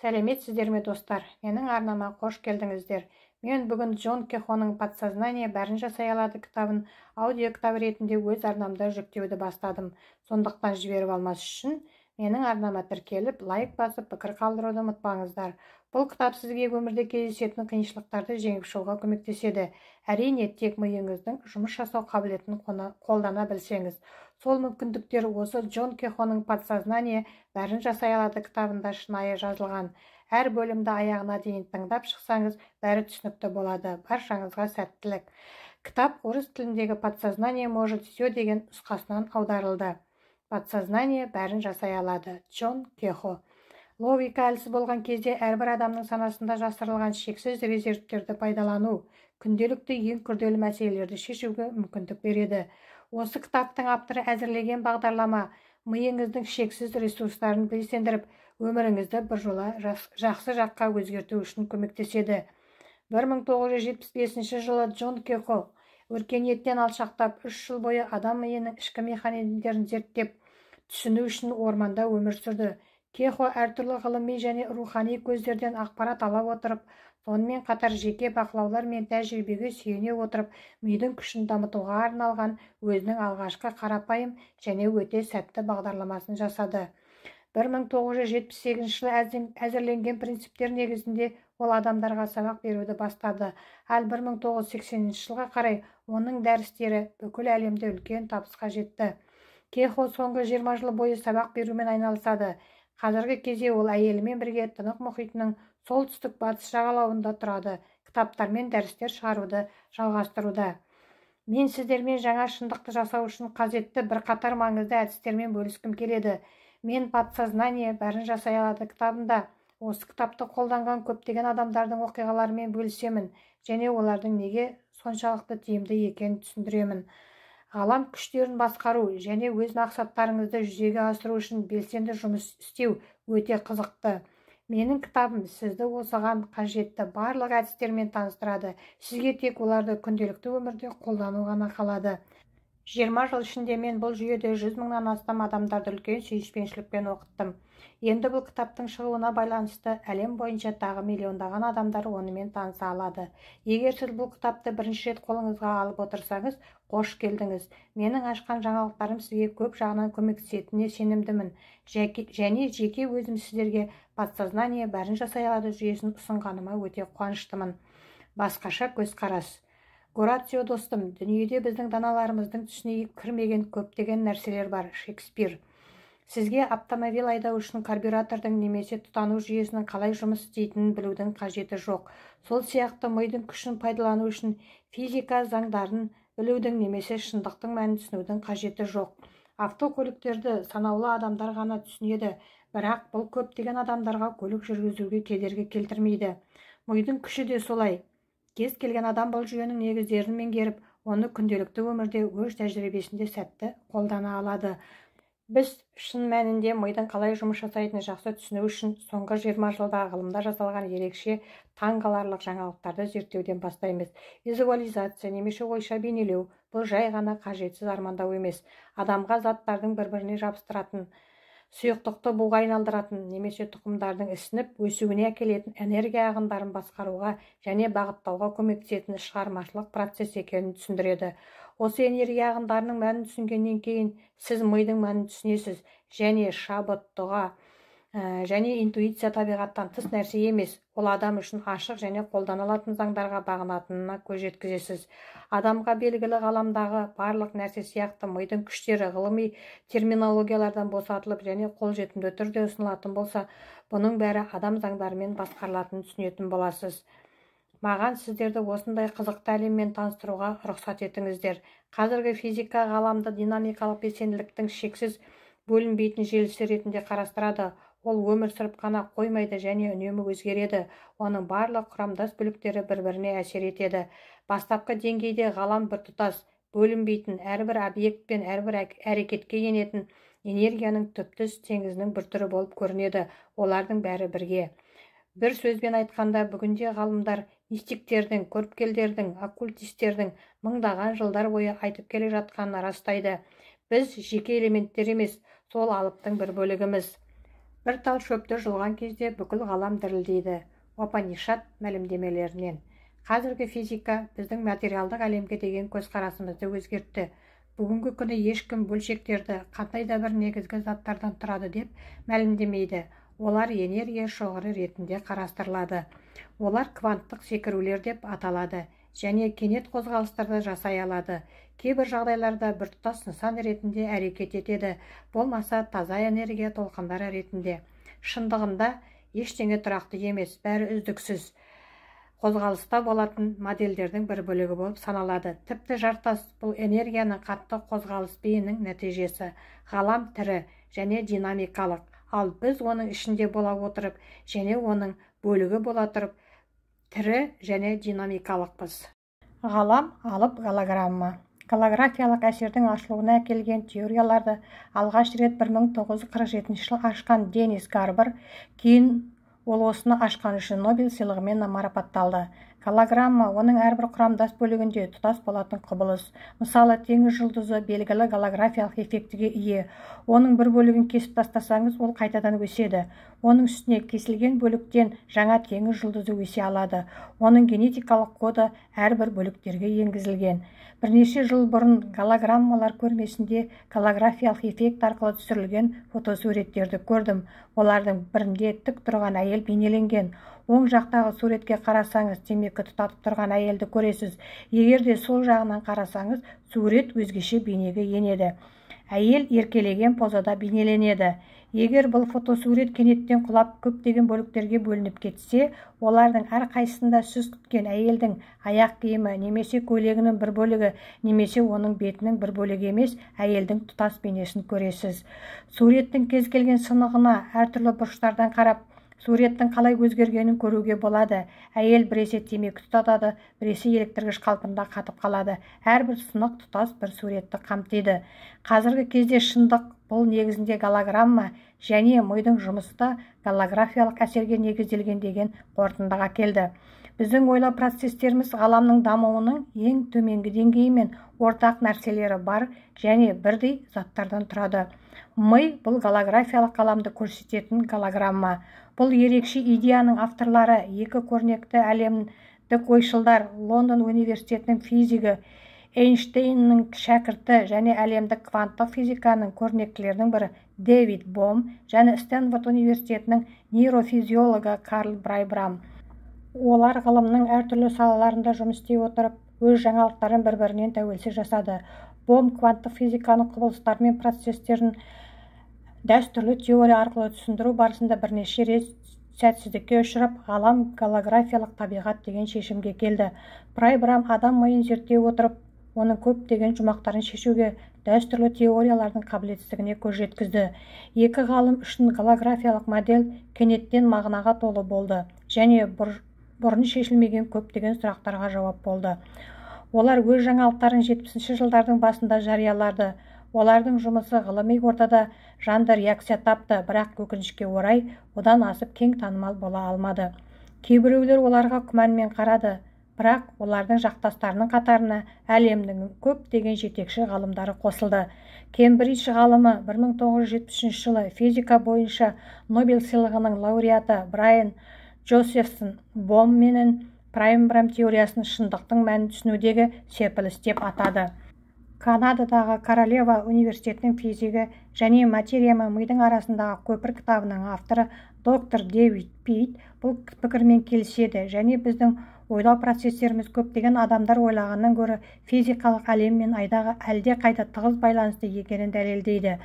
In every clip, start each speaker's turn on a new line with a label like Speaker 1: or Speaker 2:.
Speaker 1: Сәлеметсіздер ме достар, менің арнама қош келдіңіздер. Мен бүгін Джон Кехоның «Подсознание бәрін жасай алады» кітабын аудиокітап ретінде өз арнамда жүктеуді бастадым. Сондықтан жіберіп алмас үшін менің арнама тіркеліп, лайк басып, пікір қалдыруды ұмытпаңыздар. Бұл кітап сізге өмірде кездесетін қиыншылықтарды жеңіп шығуға көмектеседі. Әрине, тек миыңыздың жұмыс жасау қабілетін қолдана білсеңіз. Сол мүмкіндіктер осы Джон Кехоның «Подсознание бәрін жасай алады» кітабында шынайы жазылған. Әр бөлімді аяғына дейін тыңдап шықсаңыз, бәрі түсінікті болады. Баршаңызға сәттілік. Кітап орыс тіліндегі «Подсознание может все» деген нұсқасынан аударылды. «Подсознание бәрін жасай алады» Джон Кехо. Логика әлсіз болған кезде әрбір адамның санасында жасырылған шексіз резервтерді пайдалану күнделікті ең күрделі мәселелерді шешуге мүмкіндік береді. Осы кітаптың авторы әзірлеген бағдарлама миыңыздың шексіз ресурстарын белсендіріп, өміріңізді біржола жақсы жаққа өзгерту үшін көмектеседі. 1975 жылы Джон Кехо өркениеттен алшақтап 3 жыл бойы адам миының ішкі механизмдерін зерттеп, түсіну үшін орманда өмір сүрді. Кехо әртүрлі ғылыми және рухани көздерден ақпарат ала отырып, сонымен қатар жеке бақылаулар мен тәжірибеге сүйене отырып, мидың күшін дамытуға арналған өзінің алғашқы қарапайым және өте сәтті бағдарламасын жасады. 1978 жылы әзірленген принциптер негізінде ол адамдарға сабақ беруді бастады. Ал 1980 жылға қарай оның дәрістері бүкіл әлемде үлкен табысқа жетті. Кехо соңғы 20 жыл бойы сабақ берумен айналысады. Қазіргі кезде ол әйелімен бірге Тынық мұхитының солтүстік-батыс жағалауында тұрады. Кітаптар мен дәрістер шығаруды жалғастыруда. Мен сіздермен жаңа шындықты жасау үшін қажетті бірқатар маңызды әдістермен бөліскім келеді. Мен «Подсознание бәрін жасай алады» кітабында осы кітапты қолданған көптеген адамдардың оқиғаларымен бөлісемін және олардың неге соншалықты тиімді екенін түсіндіремін. Ғалам күштерін басқару және өз мақсаттарыңызды жүзеге асыру үшін белсенді жұмыс істеу өте қызықты. Менің кітабым сізді осыған қажетті барлық әдістермен таныстырады. Сізге тек оларды күнделікті өмірде қолдану ғана қалады. 20 жыл ішінде мен бұл жүйеде 100 мыңнан астам адамдарды үлкен сүйіспеншілікпен оқыттым. Енді бұл кітаптың шығуына байланысты әлем бойынша тағы миллиондаған адамдар онымен таныса алады. Егер сіз бұл кітапты бірінші рет қолыңызға алып отырсаңыз, қош келдіңіз. Менің ашқан жаңалықтарым сізге көп жағынан көмектесетініне сенімдімін. Және жеке өзім сіздерге «Подсознание бәрін жасай алады» жүйесін ұсынғаныма өте қуаныштымын. Басқаша көзқарас. Горацио достым, дүниеде біздің даналарымыздың түсіне кірмеген көптеген нәрселер бар. Шекспир. Сізге автомобиль айдау үшін карбюратордың немесе тұтану жүйесінің қалай жұмыс істейтінін білудің қажеті жоқ. Сол сияқты мидың күшін пайдалану үшін физика заңдарын білудің немесе шындықтың мәнін түсінудің қажеті жоқ. Автокөліктерді санаулы адамдар ғана түсінеді, бірақ бұл көптеген адамдарға көлік жүргізуге кедергі келтірмейді. Мидың күші де солай. Кез келген адам бұл жүйенің негіздерін меңгеріп, оны күнделікті өмірде өз тәжірибесінде сәтті қолдана алады. Біз шын мәнінде мидың қалай жұмыс жасайтынын жақсы түсіну үшін соңғы 20 жылда ғылымда жасалған ерекше таңғаларлық жаңалықтарды зерттеуден бастаймыз. Визуализация немесе ойша бейнелеу бұл жай ғана қажетсіз армандау емес. Адамға заттардың бір-біріне жабыстыратын, сұйықтықты буға айналдыратын немесе тұқымдардың ісініп өсуіне әкелетін энергия ағындарын басқаруға және бағыттауға көмектесетін шығармашылық процесс екенін түсіндіреді. Осы энергия ағындарының мәнін түсінгеннен кейін сіз мидың мәнін түсінесіз және шабыт, дұға және интуиция табиғаттан тыс нәрсе емес. Ол адам үшін ашық және қолданылатын заңдарға бағынатынына көз жеткізесіз. Адамға белгілі ғаламдағы барлық нәрсе сияқты мидың күштері ғылыми терминологиялардан босатылып және қолжетімді түрде ұсынылатын болса, бұның бәрі адам заңдарымен басқарылатынын түсінетін боласыз. Маған сіздерді осындай қызықты әлеммен таныстыруға рұқсат етіңіздер. Қазіргі физика ғаламды динамикалық белсенділіктің шексіз бөлінбейтін желісі ретінде қарастырады. Ол өмір сүріп қана қоймайды және үнемі өзгереді. Оның барлық құрамдас бөліктері бір-біріне әсер етеді. Бастапқы деңгейде ғалам біртұтас, бөлінбейтін, әрбір объект пен әрбір әрекетке енетін энергияның түптес теңізінің бір түрі болып көрінеді. Олардың бәрі бірге. Бір сөзбен айтқанда, бүгінде ғалымдар мистиктердің, көріпкелдердің, оккультистердің мыңдаған жылдар бойы айтып келе жатқанын растайды. Біз жеке элементтер емес, сол алыптың бір бөлігіміз. бір тал шөпті жұлған кезде бүкіл ғалам дірілдейді. Упанишад мәлімдемелерінен. Қазіргі физика біздің материалдық әлемге деген көзқарасымызды өзгертті. Бүгінгі күні ешкім бөлшектерді қандай да бір негізгі заттардан тұрады деп мәлімдемейді. Олар энергия шоғыры ретінде қарастырылады. Олар кванттық секірулер деп аталады және кенет қозғалыстарды жасай алады. Кейбір жағдайларда біртұтас нысан ретінде әрекет етеді, болмаса таза энергия толқындары ретінде. Шындығында ештеңе тұрақты емес, бәрі үздіксіз қозғалыста болатын модельдердің бір бөлігі болып саналады. Тіпті жартас бұл энергияның қатты қозғалыс бейінінің нәтижесі. Ғалам тірі және динамикалық, ал біз оның ішінде бола отырып және оның бөлігі бола тұрып тірі және динамикалықпыз. Ғалам алып голограмма. Голографиялық әсердің ашылуына әкелген теорияларды алғаш рет 1947 жылы ашқан Денис Гарбар, кейін ол осыны ашқан үшін Нобель сыйлығымен марапатталды. Голограмма оның әрбір құрамдас бөлігінде тұтас болатын құбылыс. Мысалы, теңіз жұлдызы белгілі голографиялық эффектіге ие. Оның бір бөлігін кесіп тастасаңыз, ол қайтадан өседі. Оның үстіне кесілген бөліктен жаңа теңіз жұлдызы өсе алады. Оның генетикалық коды әрбір бөліктерге енгізілген. Бірнеше жыл бұрын голограммалар көрмесінде голографиялық эффект арқылы түсірілген фотосуреттерді көрдім. Олардың бірінде тік тұрған әйел бейнеленген. Оң жақтағы суретке қарасаңыз, темекі тұтатып тұрған әйелді көресіз. Егер де сол жағынан қарасаңыз, сурет өзгеше бейнеге енеді. Әйел еркелеген позада бейнеленеді. Егер бұл фотосурет кенеттен құлап көптеген бөліктерге бөлініп кетсе, олардың әрқайсысында сіз күткен әйелдің аяқ киімі немесе көйлегінің бір бөлігі немесе оның бетінің бір бөлігі емес, әйелдің тұтас бейнесін көресіз. Суреттің кез келген сынығына әртүрлі бұрыштардан қарап, суреттің қалай өзгергенін көруге болады. Әйел біресе темекі тұтатады, біресе электргіш қалпында қатып қалады. Әрбір сынық тұтас бір суретті қамтиды. Қазіргі кезде шындық бұл негізінде голограмма және мидың жұмысы да голографиялық әсерге негізделген деген қорытындыға келді. Біздің ойлау процестеріміз ғаламның дамуының ең төменгі деңгейі мен ортақ нәрселері бар және бірдей заттардан тұрады. Ми бұл голографиялық ғаламды көрсететін голограмма. Бұл ерекше идеяның авторлары екі көрнекті әлемдік ойшылдар, Лондон университетінің физигі Эйнштейннің шәкірті және әлемдік кванттық физиканың көрнектілерінің бірі Дэвид Бом және Стэнфорд университетінің нейрофизиологы Карл Брайбрам. Олар ғылымның әртүрлі салаларында жұмыс істей отырып, өз жаңалықтарын бір-бірінен тәуелсіз жасады. Бом кванттық физиканың құбылыстары мен процестерін дәстүрлі теория арқылы түсіндіру барысында бірнеше рет сәтсіздікке ұшырап, ғалам голографиялық табиғат деген шешімге келді. Брайбрам адам миын зерттей отырып, оның көптеген жұмақтарын шешуге дәстүрлі теориялардың қабілетсіздігіне көз жеткізді. Екі ғалым үшін голографиялық модель кенеттен мағынаға толы болды және бұрын шешілмеген көптеген сұрақтарға жауап болды. Олар өз жаңалықтарын 70-ші жылдардың басында жариялады. Олардың жұмысы ғылыми ортада жанды реакция тапты, бірақ өкінішке орай одан асып кең танымал бола алмады. Кейбіреулер оларға күмәнмен қарады, бірақ олардың жақтастарының қатарына әлемнің көптеген жетекші ғалымдары қосылды. Кембридж ғалымы 1973 жылы физика бойынша Нобель сыйлығының лауреаты Брайан Джозефсон Бом менен Брайбрам теориясын шындықтың мәнін түсінудегі серпіліс деп атады. Канададағы Королева университетінің физигі және материя мен мидың арасындағы көпір кітабының авторы доктор Дэвид Пит бұл пікірмен келіседі және біздің ойлау процестеріміз көптеген адамдар ойлағаннан гөрі физикалық әлем мен айдағы әлде қайда тығыз байланысты екенін дәлелдейді.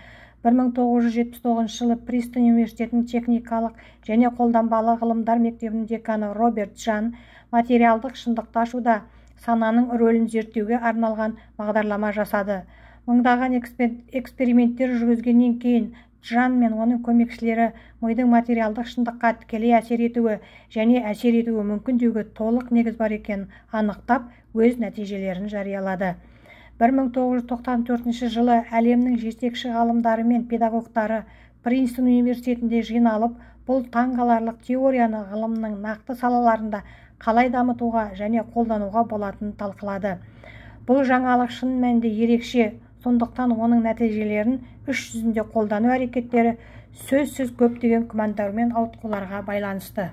Speaker 1: 1979 жылы Пристон университетінің техникалық және қолданбалы ғылымдар мектебінің деканы Роберт Джан материалдық шындықты ашуда сананың рөлін зерттеуге арналған бағдарлама жасады. Мыңдаған эксперименттер жүргізгеннен кейін Джан мен оның көмекшілері мидың материалдық шындыққа тікелей әсер етуі және әсер етуі мүмкін деуге толық негіз бар екенін анықтап, өз нәтижелерін жариялады. 1994 жылы әлемнің жетекші ғалымдары мен педагогтары Принстон университетінде жиналып, бұл таңғаларлық теорияны ғылымның нақты салаларында қалай дамытуға және қолдануға болатынын талқылады. Бұл жаңалық шын мәнінде ерекше, сондықтан оның нәтижелерін іс жүзінде қолдану әрекеттері сөзсіз көптеген күмәндар мен ауытқуларға байланысты.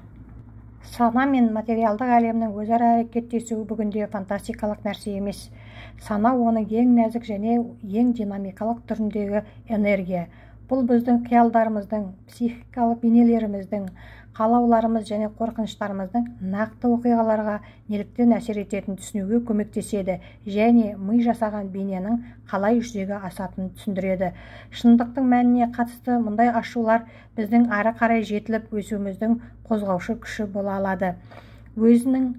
Speaker 1: Сана мен материалдық әлемнің өзара әрекеттесуі бүгінде фантастикалық нәрсе емес. Сана оның ең нәзік және ең динамикалық түріндегі энергия. Бұл біздің қиялдарымыздың, психикалық бейнелеріміздің, қалауларымыз және қорқыныштарымыздың нақты оқиғаларға неліктен әсер ететінін түсінуге көмектеседі және ми жасаған бейненің қалай жүзеге асатынын түсіндіреді. Шындықтың мәніне қатысты мұндай ашулар біздің ары қарай жетіліп өсуіміздің қозғаушы күші бола алады. Өзінің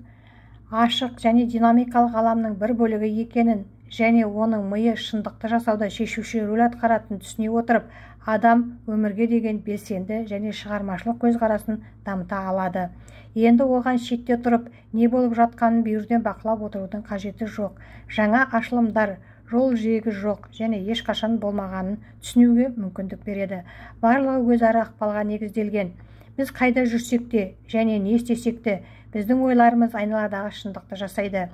Speaker 1: ашық және динамикалық ғаламның бір бөлігі екенін және оның миы шындықты жасауда шешуші рөл атқаратынын түсіне отырып, адам өмірге деген белсенді және шығармашылық көзқарасын дамыта алады. Енді оған шетте тұрып, не болып жатқанын бүйірден бақылап отырудың қажеті жоқ. Жаңа ашылымдар, жол жиегі жоқ және ешқашан болмағанын түсінуге мүмкіндік береді. Барлығы өзара ықпалға негізделген. Біз қайда жүрсек те және не істесек те, біздің ойларымыз айналадағы шындықты жасайды.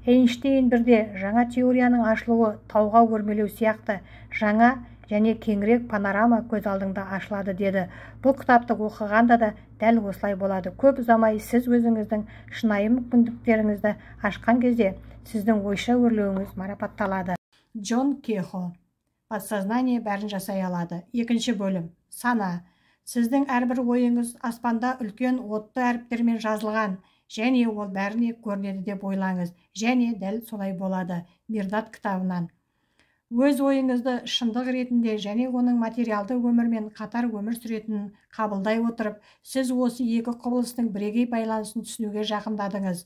Speaker 1: Эйнштейн бірде жаңа теорияның ашылуы тауға өрмелеу сияқты жаңа және кеңірек панорама көз алдыңда ашылады деді. Бұл кітапты оқығанда да дәл осылай болады. Көп ұзамай сіз өзіңіздің шынайы мүмкіндіктеріңізді ашқан кезде сіздің ойша өрлеуіңіз марапатталады. Джон Кехо. Подсознание бәрін жасай алады. Екінші бөлім. Сана. Сіздің әрбір ойыңыз аспанда үлкен отты әріптермен жазылған және ол бәріне көрінеді деп ойлаңыз. Және дәл солай болады. Мирдат кітабынан. Өз ойыңызды шындық ретінде және оның материалды өмірмен қатар өмір сүретінін қабылдай отырып, сіз осы екі құбылыстың бірегей байланысын түсінуге жақындадыңыз.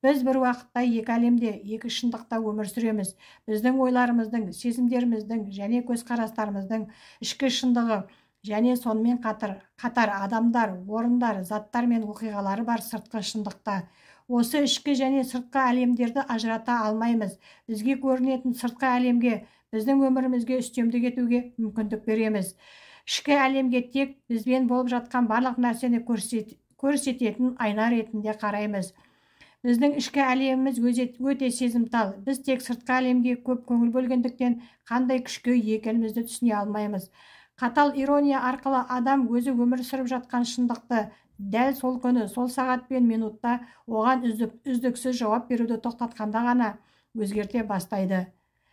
Speaker 1: Біз бір уақытта екі әлемде, екі шындықта өмір сүреміз. Біздің ойларымыздың, сезімдеріміздің және көзқарастарымыздың ішкі шындығы және сонымен қатар адамдар, орындар, заттар мен оқиғалары бар сыртқы шындықта. Осы ішкі және сыртқы әлемдерді ажырата алмаймыз. Бізге көрінетін сыртқы әлемге біздің өмірімізге үстемдік етуге мүмкіндік береміз. Ішкі әлемге тек бізбен болып жатқан барлық нәрсені көрсететін айна ретінде қараймыз. Біздің ішкі әлеміміз өте сезімтал. Біз тек сыртқы әлемге көп көңіл бөлгендіктен қандай күшке екенімізді түсіне алмаймыз. Қатал ирония арқылы адам өзі өмір сүріп жатқан шындықты дәл сол күні, сол сағат пен минутта оған үздіксіз жауап беруді тоқтатқанда ғана өзгерте бастайды.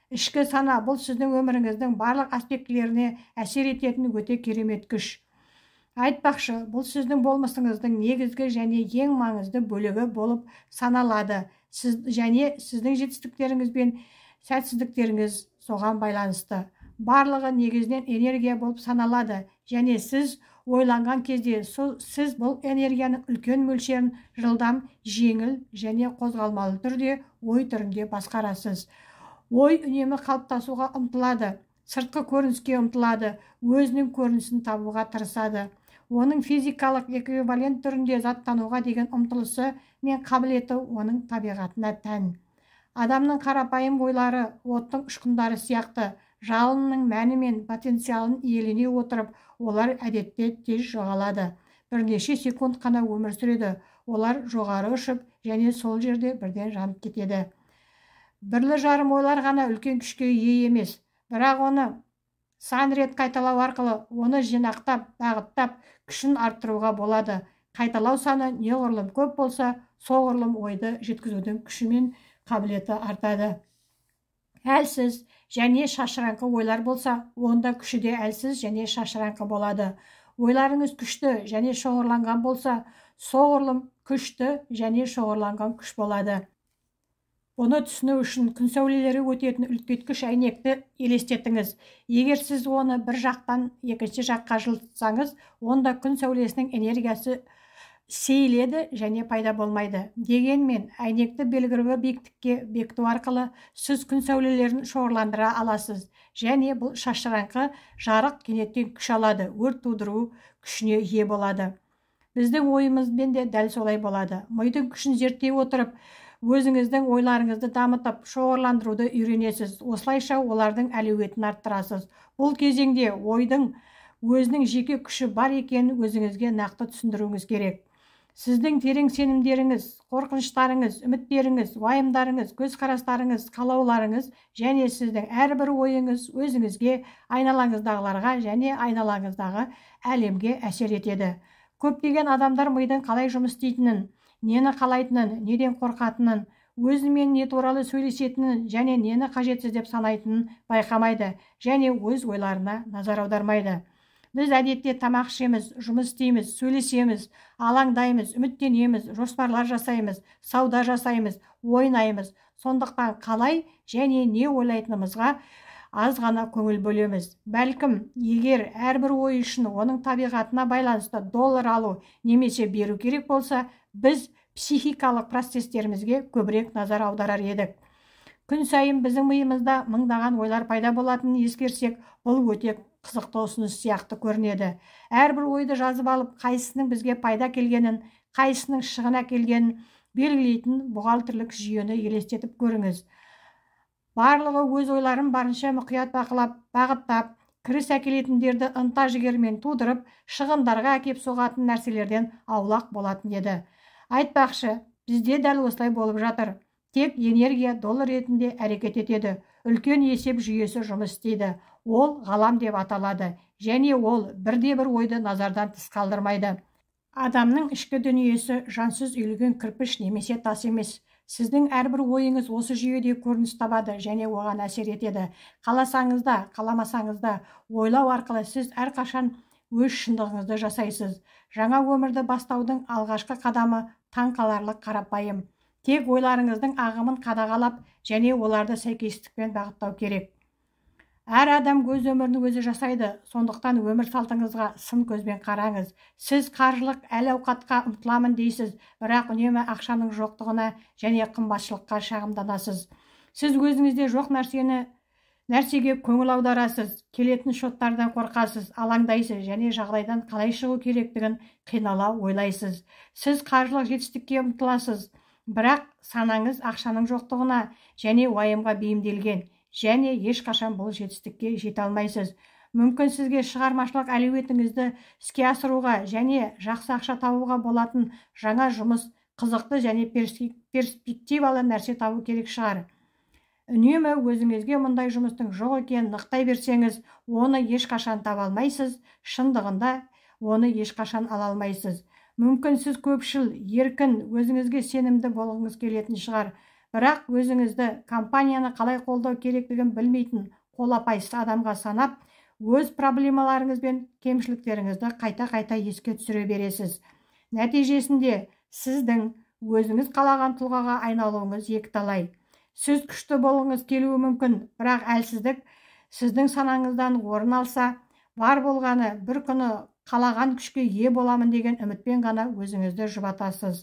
Speaker 1: Ішкі сана бұл сіздің өміріңіздің барлық аспектілеріне әсер ететін өте керемет күш. Айтпақшы, бұл сіздің болмысыңыздың негізгі және ең маңызды бөлігі болып саналады. Және сіздің жетістіктеріңіз бен сәтсіздіктеріңіз соған байланысты. Барлығы негізінен энергия болып саналады және сіз ойланған кезде сіз бұл энергияның үлкен мөлшерін жылдам, жеңіл және қозғалмалы түрде ой түрінде басқарасыз. Ой үнемі қалыптасуға ұмтылады, сыртқы көрініске ұмтылады, өзінің көрінісін табуға тырысады. Оның физикалық эквивалент түрінде заттануға деген ұмтылысы мен қабілеті оның табиғатына тән. Адамның қарапайым ойлары оттың ұшқындары сияқты жалынның мәні мен потенциалын иелене отырып, олар әдетте тез жоғалады. Бірнеше секунд қана өмір сүреді. Олар жоғары ұшып және сол жерде бірден жанып кетеді. Бірлі жарым ойлар ғана үлкен күшке ие емес, бірақ оны сан рет қайталау арқылы оны жинақтап, бағыттап, күшін арттыруға болады. Қайталау саны неғұрлым көп болса, соғұрлым ойды жеткізудің күші мен қабілеті артады. Әлсіз және шашыраңқы ойлар болса, онда күші де әлсіз және шашыраңқы болады. Ойларыңыз күшті және шоғырланған болса, соғұрлым күшті және шоғырланған күш болады. Оны түсіну үшін күн сәулелері өтетін үлкейткіш әйнекті елестетіңіз. Егер сіз оны бір жақтан екінші жаққа жылытсаңыз, онда күн сәулесінің энергиясы сейіледі және пайда болмайды. Дегенмен, әйнекті белгілі биіктікке бекіту арқылы сіз күн сәулелерін шоғырландыра аласыз және бұл шашыраңқы жарық кенеттен күш алады, өрт тудыру күшіне ие болады. Біздің ойымызбен де дәл солай болады. Мидың күшін зерттей отырып, өзіңіздің ойларыңызды дамытып, шоғырландыруды үйренесіз. Осылайша олардың әлеуетін арттырасыз. Бұл кезеңде ойдың өзінің жеке күші бар екенін өзіңізге нақты түсіндіруіңіз керек. Сіздің терең сенімдеріңіз, қорқыныштарыңыз, үміттеріңіз, уайымдарыңыз, көзқарастарыңыз, қалауларыңыз және сіздің әрбір ойыңыз өзіңізге, айналаңыздағыларға және айналаңыздағы әлемге әсер етеді. Көптеген адамдар мидың қалай жұмыс істейтінін, нені қалайтынын, неден қорқатынын, өзімен не туралы сөйлесетінін және нені қажетсіз деп санайтынын байқамайды және өз ойларына назар аудармайды. Біз әдетте тамақ ішеміз, жұмыс істейміз, сөйлесеміз, алаңдаймыз, үміттенеміз, жоспарлар жасаймыз, сауда жасаймыз, ойнаймыз. Сондықтан қалай және не ойлайтынымызға аз ғана көңіл бөлеміз. Бәлкім, егер әрбір ой үшін оның табиғатына байланысты доллар алу немесе беру керек болса, біз психикалық процестерімізге көбірек назар аударар едік. Күн сайын біздің миымызда мыңдаған ойлар пайда болатынын ескерсек, бұл өте қызықты ұсыныс сияқты көрінеді. Әрбір ойды жазып алып, қайсының бізге пайда келгенін, қайсының шығын әкелгенін белгілейтін бухгалтерлік жүйені елестетіп көріңіз. Барлығы өз ойларын барынша мұқият бақылап, бағыттап, кіріс әкелетіндерді ынта-жігермен тудырып, шығындарға әкеп соғатын нәрселерден аулақ болатын еді. Айтпақшы, бізде дәл осылай болып жатыр. Тек энергия доллар ретінде әрекет етеді. Үлкен есеп жүйесі жұмыс істейді. Ол ғалам деп аталады және ол бірде-бір ойды назардан тыс қалдырмайды. Адамның ішкі дүниесі жансыз үйілген кірпіш немесе тас емес. Сіздің әрбір ойыңыз осы жүйеде көрініс табады және оған әсер етеді. Қаласаңыз да, қаламасаңыз да, ойлау арқылы сіз әрқашан өз шындығыңызды жасайсыз. Жаңа өмірді бастаудың алғашқы қадамы таңқаларлық қарапайым. Тек ойларыңыздың ағымын қадағалап және оларды сәйкестікпен бағыттау керек. Әр адам өз өмірін өзі жасайды, сондықтан өмір салтыңызға сын көзбен қараңыз. Сіз қаржылық әл-ауқатқа ұмтыламын дейсіз, бірақ үнемі ақшаның жоқтығына және қымбатшылыққа шағымданасыз. Сіз өзіңізде жоқ нәрсеге көңіл аударасыз, келетін шоттардан қорқасыз, алаңдайсыз және жағдайдан қалай шығу керектігін қинала ойлайсыз. Сіз қаржылық жетістікке ұмтыласыз, бірақ санаңыз ақшаның жоқтығына және уайымға бейімделген және ешқашан бұл жетістікке жете алмайсыз. Мүмкін сізге шығармашылық әлеуетіңізді іске асыруға және жақсы ақша табуға болатын жаңа жұмыс, қызықты және перспективалы нәрсе табу керек шығар. Үнемі өзіңізге мұндай жұмыстың жоқ екенін нықтай берсеңіз, оны ешқашан таба алмайсыз, шындығында оны ешқашан ала алмайсыз. Мүмкін сіз көпшіл, еркін, өзіңізге сенімді болғыңыз келетін шығар, бірақ өзіңізді компанияны қалай қолдау керектігін білмейтін қолапайсыз адамға санап, өз проблемаларыңыз бен кемшіліктеріңізді қайта-қайта еске түсіре бересіз. Нәтижесінде сіздің өзіңіз қалаған тұлғаға айналуыңыз екіталай. Сіз күшті болғыңыз келуі мүмкін, бірақ әлсіздік сіздің санаңыздан орын алса, бар болғаны бір күні қалаған күшке ие боламын деген үмітпен ғана өзіңізді жұбатасыз.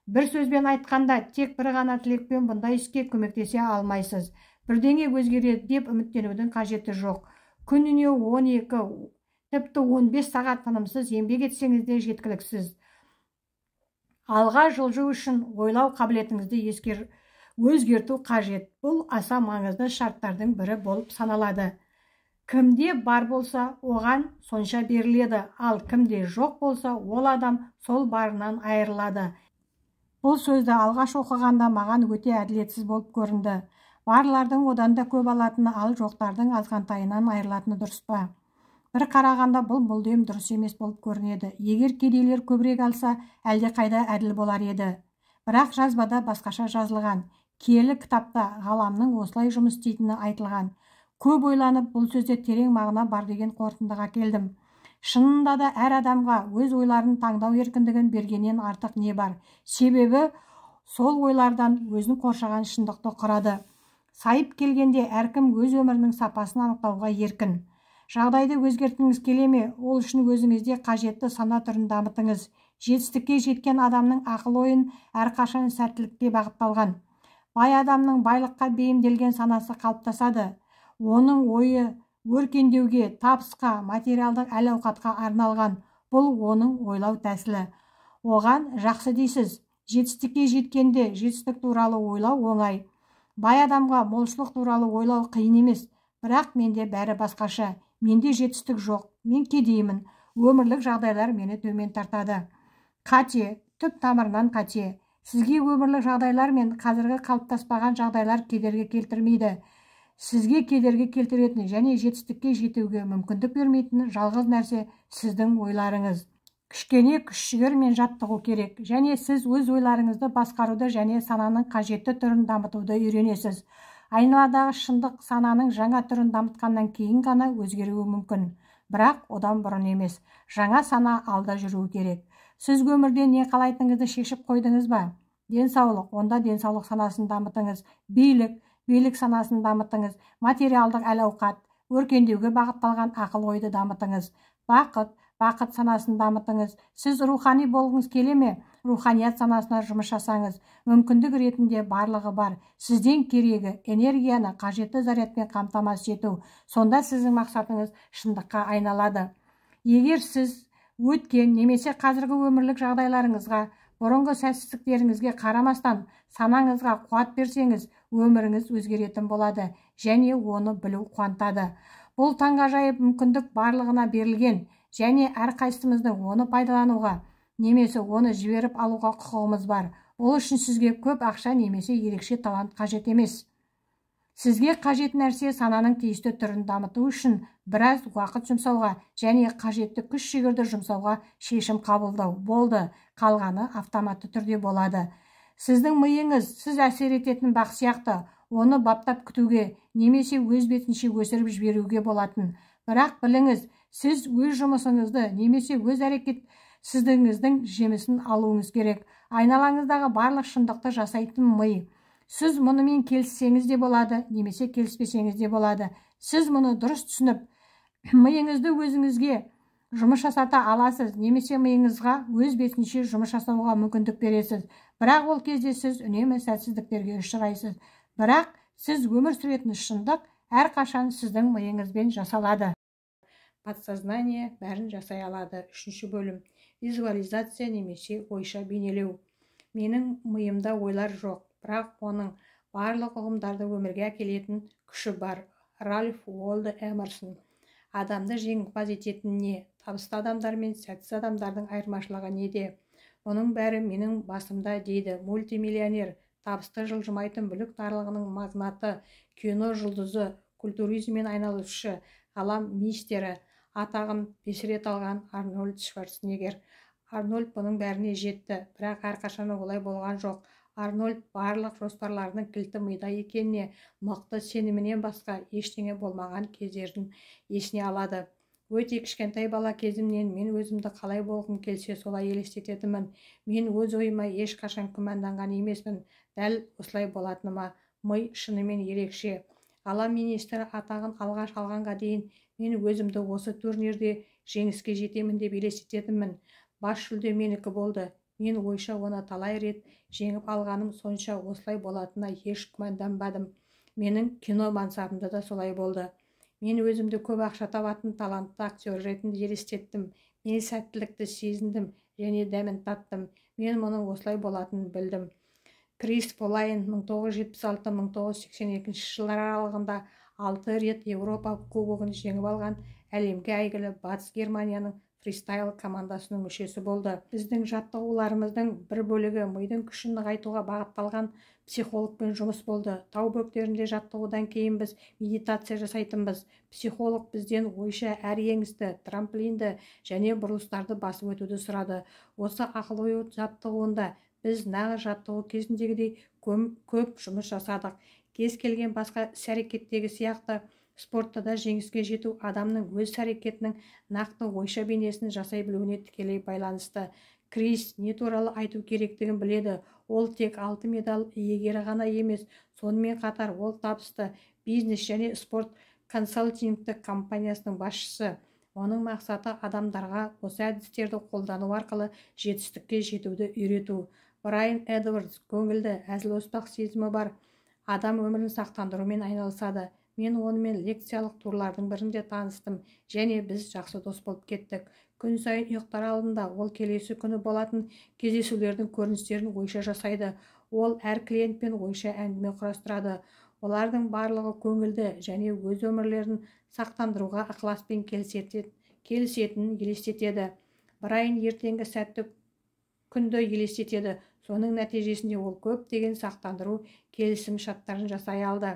Speaker 1: Бір сөзбен айтқанда, тек бір ғана тілекпен бұндай іске көмектесе алмайсыз. Бірдеңе өзгереді деп үміттенудің қажеті жоқ. Күніне 12, тіпті 15 сағат тынымсыз еңбек етсеңіз де жеткіліксіз. Алға жылжу үшін ойлау қабілетіңізді өзгерту қажет. Бұл аса маңызды шарттардың бірі болып саналады. Кімде бар болса, оған сонша беріледі, ал кімде жоқ болса, ол адам сол барынан айырылады. Бұл сөзді алғаш оқығанда маған өте әділетсіз болып көрінді. Барлардың одан да көп алатыны, ал жоқтардың азғантайынан айырылатыны дұрыс па? Бір қарағанда бұл мүлдем дұрыс емес болып көрінеді. Егер кедейлер көбірек алса, әлде қайда әділ болар еді. Бірақ жазбада басқаша жазылған. Киелі кітапта ғаламның осылай жұмыс істейтіні айтылған. Көп ойланып, бұл сөзде терең мағына бар деген қорытындыға келдім. Шынында да әр адамға өз ойларын таңдау еркіндігін бергеннен артық не бар? Себебі сол ойлардан өзін қоршаған шындықты құрады. Сайып келгенде әркім өз өмірінің сапасын анықтауға еркін. Жағдайды өзгерткіңіз келе ме? Ол үшін өзіңізде қажетті сана түрін дамытыңыз. Жетістікке жеткен адамның ақыл-ойын әрқашан сәттілікке бағытталған. Бай адамның байлыққа бейімделген санасы қалыптасады. Оның ойы өркендеуге, табысқа, материалдық әл-ауқатқа арналған. Бұл оның ойлау тәсілі. Оған жақсы дейсіз. Жетістікке жеткенде жетістік туралы ойлау оңай. Бай адамға молшылық туралы ойлау қиын емес. Бірақ менде бәрі басқаша. Менде жетістік жоқ. Мен кедеймін. Өмірлік жағдайлар мені төмен тартады. Қате, түп тамырынан қате. Сізге өмірлік жағдайлар мен қазіргі қалыптаспаған жағдайлар кедергі келтірмейді. Сізге кедергі келтіретін және жетістікке жетуге мүмкіндік бермейтін жалғыз нәрсе сіздің ойларыңыз. Кішкене күш-жігер мен жаттығу керек, және сіз өз ойларыңызды басқаруды және сананың қажетті түрін дамытуды үйренесіз. Айналадағы шындық сананың жаңа түрін дамытқаннан кейін ғана өзгеруі мүмкін, бірақ одан бұрын емес. Жаңа сана алда жүруі керек. Сіз өмірде не қалайтыныңызды шешіп қойдыңыз ба? Денсаулық, онда денсаулық санасын дамытыңыз. Билік санасын дамытыңыз. Материалдық әл-ауқат, өркендеуге бағытталған ақыл-ойды дамытыңыз. Бақыт санасын дамытыңыз. Сіз рухани болғыңыз келе ме? Руханият санасына жұмыс жасаңыз. Мүмкіндік ретінде барлығы бар. Сізден керегі энергияны қажетті зарядпен қамтамасыз ету. Сонда сіздің мақсатыңыз шындыққа айналады. Егер сіз өткен немесе қазіргі өмірлік жағдайларыңызға, бұрынғы сәтсіздіктеріңізге қарамастан санаңызға қуат берсеңіз, өміріңіз өзгеретін болады және оны білу қуантады. Бұл таңғажайып мүмкіндік барлығына берілген және әрқайсымыздың оны пайдалануға немесе оны жіберіп алуға құқығымыз бар. Ол үшін сізге көп ақша немесе ерекше талант қажет емес. Сізге қажет нәрсе сананың тиісті түрін дамыту үшін біраз уақыт жұмсауға және қажетті күш-жігерді жұмсауға шешім қабылдау болды. Қалғаны автоматты түрде болады. Сіздің миыңыз сіз әсер ететін бақ сияқты, оны баптап күтуге немесе өз бетінше өсіріп жіберуге болатын. Бірақ біліңіз, сіз өз жұмысыңызды немесе өз әрекетсіздігіңіздің жемісін алуыңыз керек. Айналаңыздағы барлық шындықты жасайтын ми. Сіз мұнымен келіссеңіз де болады, немесе келіспесеңіз де болады. Сіз мұны дұрыс түсініп, миыңызды өзіңізге жұмыс жасата аласыз, немесе миыңызға өз бетінше жұмыс жасауға мүмкіндік бересіз. Бірақ ол кезде сіз үнемі сәтсіздіктерге ұшырайсыз. Бірақ сіз өмір сүретін шындық әрқашан сіздің миыңызбен жасалады. Подсознание бәрін жасай алады. 3-ші бөлім. Визуализация немесе ойша бейнелеу. Менің миымда ойлар жоқ, бірақ оның барлық ұғымдарды өмірге әкелетін күші бар. Ральф Уолдо Эмерсон. Адамды жеңімпаз ететін не? Табысты адамдар мен сәтсіз адамдардың айырмашылығы неде? Оның бәрі менің басымда, дейді мультимиллионер, табысты жылжымайтын бүлік нарығының магнаты, кино жұлдызы, культуризммен айналысушы, ғалам мистері, атағын 5 рет алған Арнольд Шварценеггер. Арнольд бұның бәріне жетті, бірақ әрқашан олай болған жоқ. Арнольд барлық жоспарларының кілті мида екеніне мықты сенімінен басқа ештеңе болмаған кездерін есіне алады. Өте кішкентай бала кезімнен мен өзімді қалай болғым келсе солай елестететінмін. Мен өз ойыма ешқашан күмәнданған емеспін. Дәл осылай болатыныма ми шынымен ерекше. Ғалам министрі атағын алғаш алғанға дейін мен өзімді осы турнирде жеңіске жетемін деп елестететінмін. Бас жүлде менікі болды. Мен ойша оны талай рет жеңіп алғаным сонша осылай болатынына еш күмәнданбадым. Менің кино мансабымда да солай болды. Мен өзімді көп ақша табатын талантты актер ретінде елестеттім. Мен сәттілікті сезіндім және дәмін таттым. Мен мұның осылай болатынын білдім. Крис Полайн 1976-1982 жылдар аралығында 6 рет Еуропа кубогын жеңіп алған әлемге әйгілі Батыс Германияның фристайл командасының мүшесі болды. Біздің жаттығуларымыздың бір бөлігі мидың күшін нығайтуға бағытталған психологпен жұмыс болды. Тау бөктерінде жаттығудан кейін біз медитация жасайтынбыз. Психолог бізден ойша әр еңісті, трамплинді және бұрылыстарды басып өтуді сұрады. Осы ақыл-ой жаттығуында біз нағыз жаттығу кезіндегідей көп жұмыс жасадық. Кез келген басқа іс-әрекеттегі сияқты спортта да жеңіске жету адамның өз әрекетінің нақты ойша бейнесін жасай білуіне тікелей байланысты. Крис не туралы айту керектігін біледі. Ол тек алтын медаль иегері ғана емес, сонымен қатар ол табысты бизнес және спорт консалтингтік компаниясының басшысы. Оның мақсаты адамдарға осы әдістерді қолдану арқылы жетістікке жетуді үйрету. Брайан Эдвардс көңілді, әзіл-оспақ сезімі бар адам өмірін сақтандырумен айналысады. Мен онымен лекциялық турлардың бірінде таныстым және біз жақсы дос болып кеттік. Күн сайын ұйықтар алдында ол келесі күні болатын кездесулердің көріністерін ойша жасайды. Ол әр клиентпен ойша әңгіме құрастырады. Олардың барлығы көңілді және өз өмірлерін сақтандыруға ықыласпен келісетінін елестетеді. Брайан ертеңгі сәтті күнді елестетеді. Соның нәтижесінде ол көптеген сақтандыру келісім шарттарын жасай алды.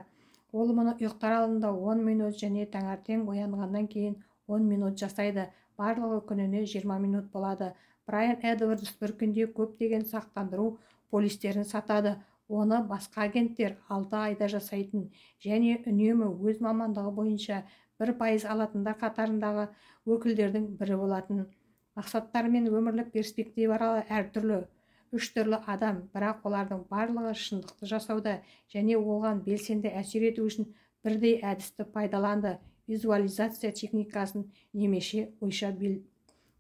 Speaker 1: Ол мұны ұйықтар алдында 10 минут және таңертең оянғаннан кейін 10 минут жасайды. Барлығы күніне 20 минут болады. Брайан Эдвардс бір күнде көптеген сақтандыру полистерін сатады. Оны басқа агенттер 6 айда жасайтын және үнемі өз мамандығы бойынша 1% алатындар қатарындағы өкілдердің бірі болатын. Мақсаттары мен өмірлік перспективалары әртүрлі. 3 түрлі адам, бірақ олардың барлығы шындықты жасауда және оған белсенді әсер ету үшін бірдей әдісті пайдаланды. Визуализация техникасын немесе ойша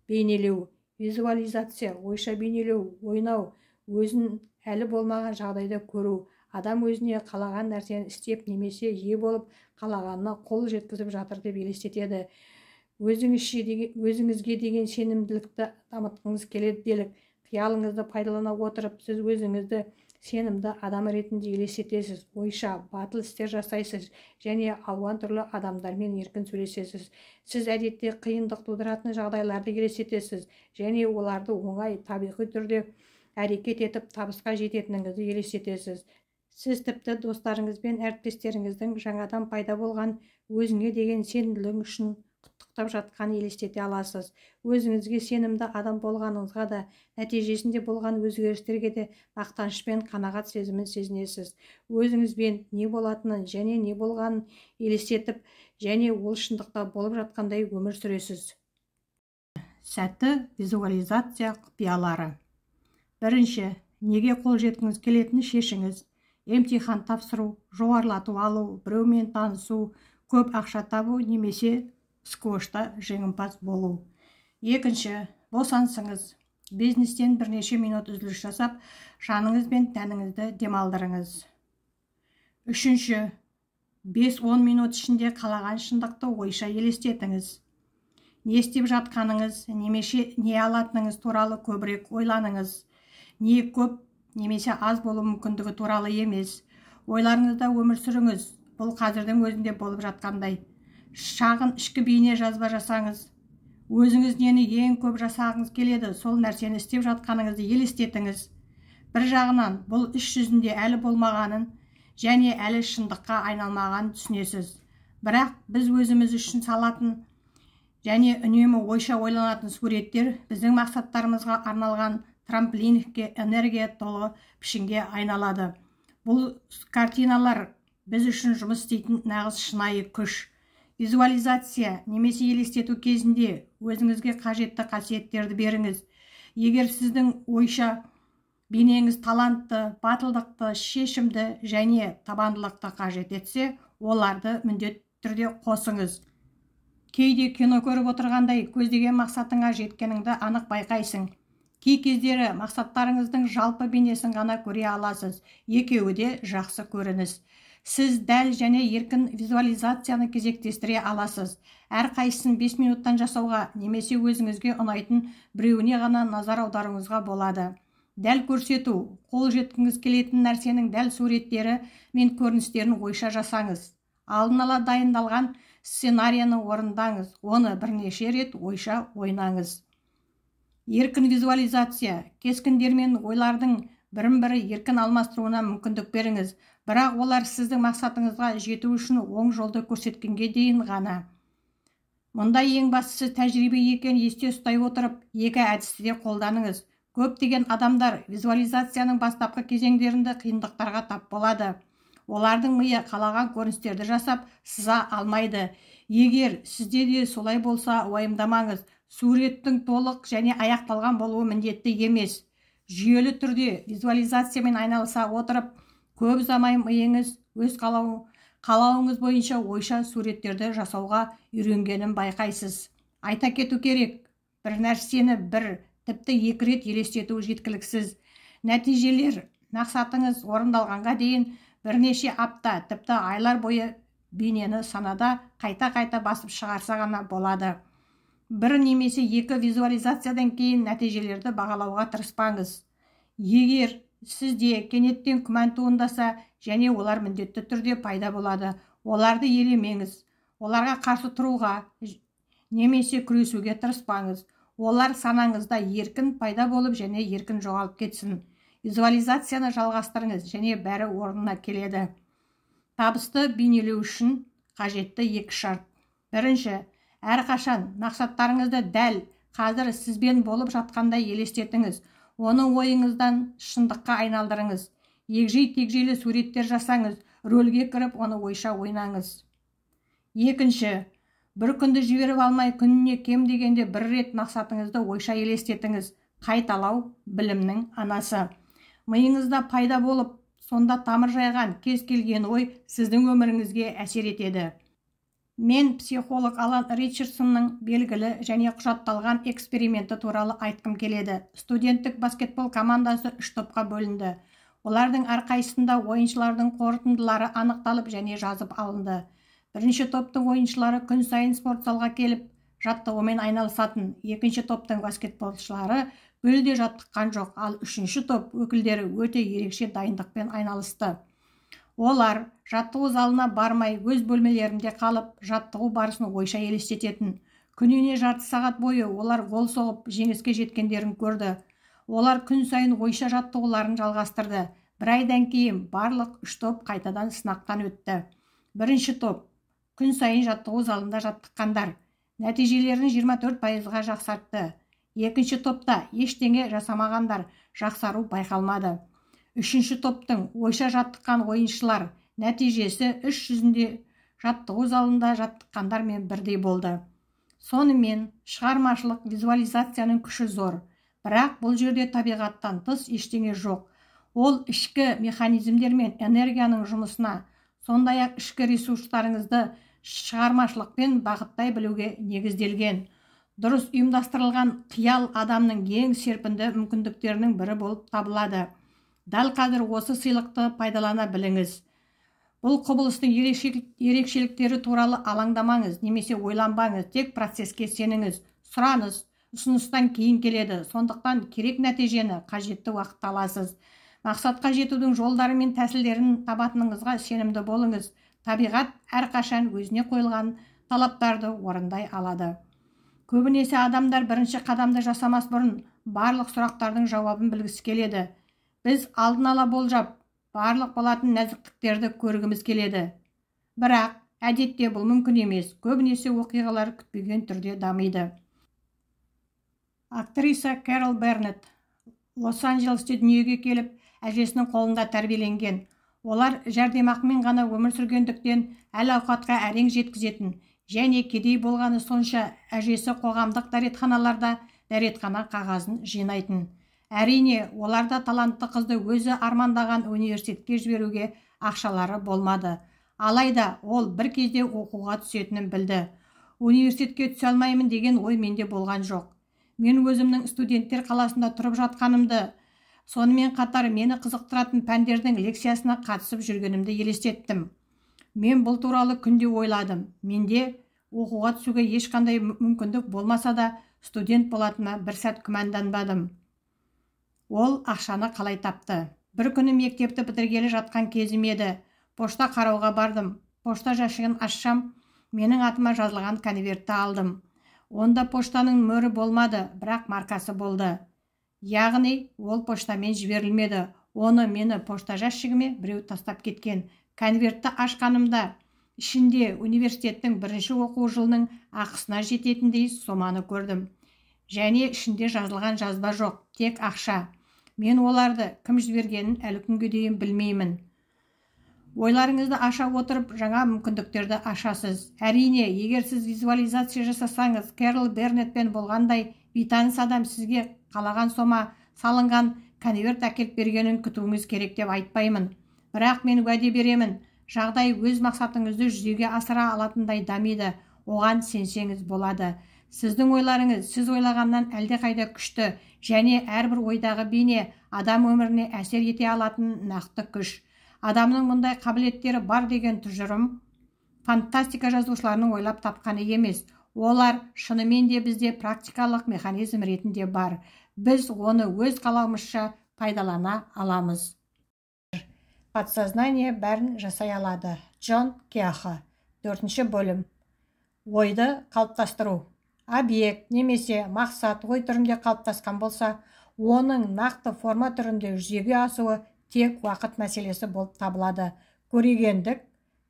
Speaker 1: бейнелеу. Визуализация, ойша бейнелеу, ойнау, өзін әлі болмаған жағдайда көру. Адам өзіне қалаған нәрсені істеп немесе ие болып қалағанына қол жеткізіп жатыр деп елестетеді. Өзіңізге деген сенімділікті дамытқыңыз келеді делік. Қиялыңызды пайдалана отырып, сіз өзіңізді сенімді адам ретінде елестетесіз. Ойша, батыл істер жасайсыз және алуан түрлі адамдармен еркін сөйлесесіз. Сіз әдетте қиындық тудыратын жағдайларды елестетесіз және оларды оңай, табиғи түрде әрекет етіп табысқа жететініңізді елестетесіз. Сіз тіпті достарыңыз бен әріптестеріңіздің жаңадан пайда болған өзіңе деген сенімділігің үшін құттықтап жатқанын елестете аласыз. Өзіңізге сенімді адам болғаныңызға да, нәтижесінде болған өзгерістерге де мақтаныш пен қанағат сезімін сезінесіз. Өзіңізбен не болатынын және не болғанын елестетіп және ол шындықта болып жатқандай өмір сүресіз. Сәтті визуализация құпиялары. Бірінші, неге қол жеткіңіз келетінін шешіңіз. Емтихан тапсыру, жоғарылату алу, біреумен танысу, көп ақша табу немесе сквошта жеңімпаз болу. Екінші, босансыңыз. Бизнестен бірнеше минут үзіліс жасап, жаныңыз бен тәніңізді демалдырыңыз. Үшінші, 5-10 минут ішінде қалаған шындықты ойша елестетіңіз. Не істеп жатқаныңыз, немесе не алатыныңыз туралы көбірек ойланыңыз. Не көп, немесе аз болу мүмкіндігі туралы емес. Ойларыңызда өмір сүріңіз. Бұл қазірдің өзінде болып жатқандай. Шағын ішкі бейне жазба жасаңыз. Өзіңіз нені ең көп жасағыңыз келеді, сол нәрсені істеп жатқаныңызды елестетіңіз. Бір жағынан бұл іс жүзінде әлі болмағанын және әлі шындыққа айналмағанын түсінесіз. Бірақ біз өзіміз үшін салатын және үнемі ойша ойланатын суреттер біздің мақсаттарымызға арналған трамплинге энергия толы пішінге айналады. Бұл картиналар біз үшін жұмыс істейтін нағыз шынайы күш. Визуализация немесе елестету кезінде өзіңізге қажетті қасиеттерді беріңіз. Егер сіздің ойша бейнеңіз талантты, батылдықты, шешімді және табандылықты қажет етсе, оларды міндетті түрде қосыңыз. Кейде кино көріп отырғандай көздеген мақсатыңа жеткеніңді анық байқайсың. Кей кездері мақсаттарыңыздың жалпы бейнесін ғана көре аласыз. Екеуі де жақсы көрініс. Сіз дәл және еркін визуализацияны кезектестіре аласыз. Әрқайсысын 5 минуттан жасауға немесе өзіңізге ұнайтын біреуіне ғана назар аударуыңызға болады. Дәл көрсету, қол жеткіңіз келетін нәрсенің дәл суреттері мен көріністерін ойша жасаңыз. Алдын ала дайындалған сценарияны орындаңыз, оны бірнеше рет ойша ойнаңыз. Еркін визуализация, кескіндер мен ойлардың бірін-бірі еркін алмастыруына мүмкіндік беріңіз, бірақ олар сіздің мақсатыңызға жету үшін оң жолды көрсеткенге дейін ғана. Мұнда ең бастысы тәжірибе екенін есте ұстай отырып, екі әдісті де қолданыңыз. Көптеген адамдар визуализацияның бастапқы кезеңдерінде қиындықтарға тап болады. Олардың миы қалаған көріністерді жасап, сыза алмайды. Егер сізде де солай болса, уайымдамаңыз. Суреттің толық және аяқталған болуы міндетті емес. Жүйелі түрде визуализациямен айналыса отырып, көп ұзамай миыңыз өз қалауыңыз бойынша ойша суреттерді жасауға үйренгенін байқайсыз. Айта кету керек, бір нәрсені тіпті 2 рет елестету жеткіліксіз. Нәтижелер мақсатыңыз орындалғанға дейін бірнеше апта, тіпті айлар бойы бейнені санада қайта-қайта басып шығарса ғана болады. Бір немесе 2 визуализациядан кейін нәтижелерді бағалауға тырыспаңыз. Егер сізде кенеттен күмән туындаса, және олар міндетті түрде пайда болады, оларды елемеңіз. Оларға қарсы тұруға немесе күресуге тырыспаңыз. олар санаңызда еркін пайда болып және еркін жоғалып кетсін. Визуализацияны жалғастырыңыз және бәрі орнына келеді. Табысты бейнелеу үшін қажетті 2 шарт. Бірінші, әрқашан мақсаттарыңызды дәл қазір сізбен болып жатқандай елестетіңіз. Оны ойыңыздан шындыққа айналдырыңыз. Егжей-тегжейлі суреттер жасаңыз, рөлге кіріп, оны ойша ойнаңыз. Екінші, бір күнді жіберіп алмай, күніне кем дегенде 1 рет мақсатыңызды ойша елестетіңіз. Қайталау білімнің анасы. Миыңызда пайда болып, сонда тамыр жайған кез келген ой сіздің өміріңізге әсер етеді. Мен психолог Алан Ричардсонның белгілі және құжатталған эксперименті туралы айтқым келеді. Студенттік баскетбол командасы 3 топқа бөлінді. Олардың әрқайсысында ойыншылардың қорытындылары анықталып және жазып алынды. Бірінші топтың ойыншылары күн сайын спортзалға келіп, жаттығумен айналысатын. Екінші топтың баскетболшылары мүлде жаттыққан жоқ, ал үшінші топ өкілдері өте ерекше дайындықпен айналысты. Олар жаттығу залына бармай, өз бөлмелерінде қалып, жаттығу барысын ойша елестететін. Күніне жарты сағат бойы олар гол соғып, жеңіске жеткендерін көрді. Олар күн сайын ойша жаттығуларын жалғастырды. 1 айдан кейін барлық 3 топ қайтадан сынақтан өтті. Бірінші топ күн сайын жаттығу залында жаттыққандар. Нәтижелерін 24%-ға жақсартты. Екінші топта ештеңе жасамағандар, жақсару байқалмады. Үшінші топтың ойша жаттыққан ойыншылар нәтижесі 300-де жаттығу залында жаттыққандармен бірдей болды. Сонымен шығармашылық визуализацияның күші зор. Бірақ бұл жерде табиғаттан тыс ештеңе жоқ. Ол ішкі механизмдер мен энергияның жұмысына, сондай-ақ ішкі ресурстарыңызды шығармашылықпен бағыттай білуге негізделген. Дұрыс ұйымдастырылған қиял адамның ең серпінді мүмкіндіктерінің бірі болып табылады. Дәл қазір осы сыйлықты пайдалана біліңіз. Бұл құбылыстың ерекшеліктері туралы алаңдамаңыз, немесе ойланбаңыз, тек процеске сеніңіз. Сұраныс, ұсыныстан кейін келеді, сондықтан керек нәтижені қажетті уақытта аласыз. Мақсатқа жетудің жолдары мен тәсілдерін табатыныңызға сенімді болыңыз. Табиғат әрқашан өзіне қойылған талаптарды орындай алады. Көбінесе адамдар бірінші қадамды жасамас бұрын барлық сұрақтардың жауабын білгісі келеді. Біз алдын ала болжап, барлық болатын нәзіктіктерді көргіміз келеді. Бірақ әдетте бұл мүмкін емес. Көбінесе оқиғалар күтпеген түрде дамиды. Актриса Кэрол Бернетт Лос-Анджелесте дүниеге келіп, әжесінің қолында тәрбиеленген. Олар жәрдемақымен ғана өмір сүргендіктен әл-ауқатқа әрең жеткізетін, және кедей болғаны сонша әжесі қоғамдық дәретханаларда дәретхана қағазын жинайтын. Әрине, оларда талантты қызды өзі армандаған университетке жіберуге ақшалары болмады. Алайда ол бір кезде оқуға түсетінін білді. Университетке түсе алмаймын деген ой менде болған жоқ. Мен өзімнің студенттер қаласында тұрып жатқанымды, сонымен қатар мені қызықтыратын пәндердің лекциясына қатысып жүргенімді елестеттім. Мен бұл туралы күнде ойладым. Менде оқуға түсуге ешқандай мүмкіндік болмаса да, студент болатыныма бір сәт күмәнданбадым. Ол ақшаны қалай тапты? Бір күні мектепті бітіргелі жатқан кезім еді. Пошта қарауға бардым. Пошта жәшігін ашсам, менің атыма жазылған конвертті алдым. Онда поштаның мөрі болмады, бірақ маркасы болды. Яғни, ол поштамен жіберілмеді. Оны мені пошта жәшігіме біреу тастап кеткен. Конвертті ашқанымда, ішінде университеттің бірінші оқу жылының ақысына жететіндей соманы көрдім. Және ішінде жазылған жазба жоқ, тек ақша. Мен оларды кім жібергенін әлі күнге дейін білмеймін. Ойларыңызды аша отырып, жаңа мүмкіндіктерді ашасыз. Әрине, егер сіз визуализация жасасаңыз, Кэрол Бернеттпен болғандай бейтаныс адам сізге қалаған сома салынған конверт әкеліп бергенін күтуіңіз керек деп айтпаймын. Бірақ мен уәде беремін, жағдай өз мақсатыңызды жүзеге асыра алатындай дамиды. Оған сенсеңіз болады. Сіздің ойларыңыз сіз ойлағаннан әлдеқайда күшті, және әрбір ойдағы бейне адам өміріне әсер ете алатын нақты күш. Адамның мұндай қабілеттері бар деген тұжырым фантастика жазушыларының ойлап тапқаны емес. Олар шынымен де бізде практикалық механизм ретінде бар. Біз оны өз қалауымызша пайдалана аламыз. Подсознание бәрін жасай алады. Джон Киаха. 4-ші бөлім. Ойды қалыптастыру. объект немесе мақсат ой түрінде қалыптасқан болса, оның нақты форма түрінде жүзеге асуы тек уақыт мәселесі болып табылады. Көрегендік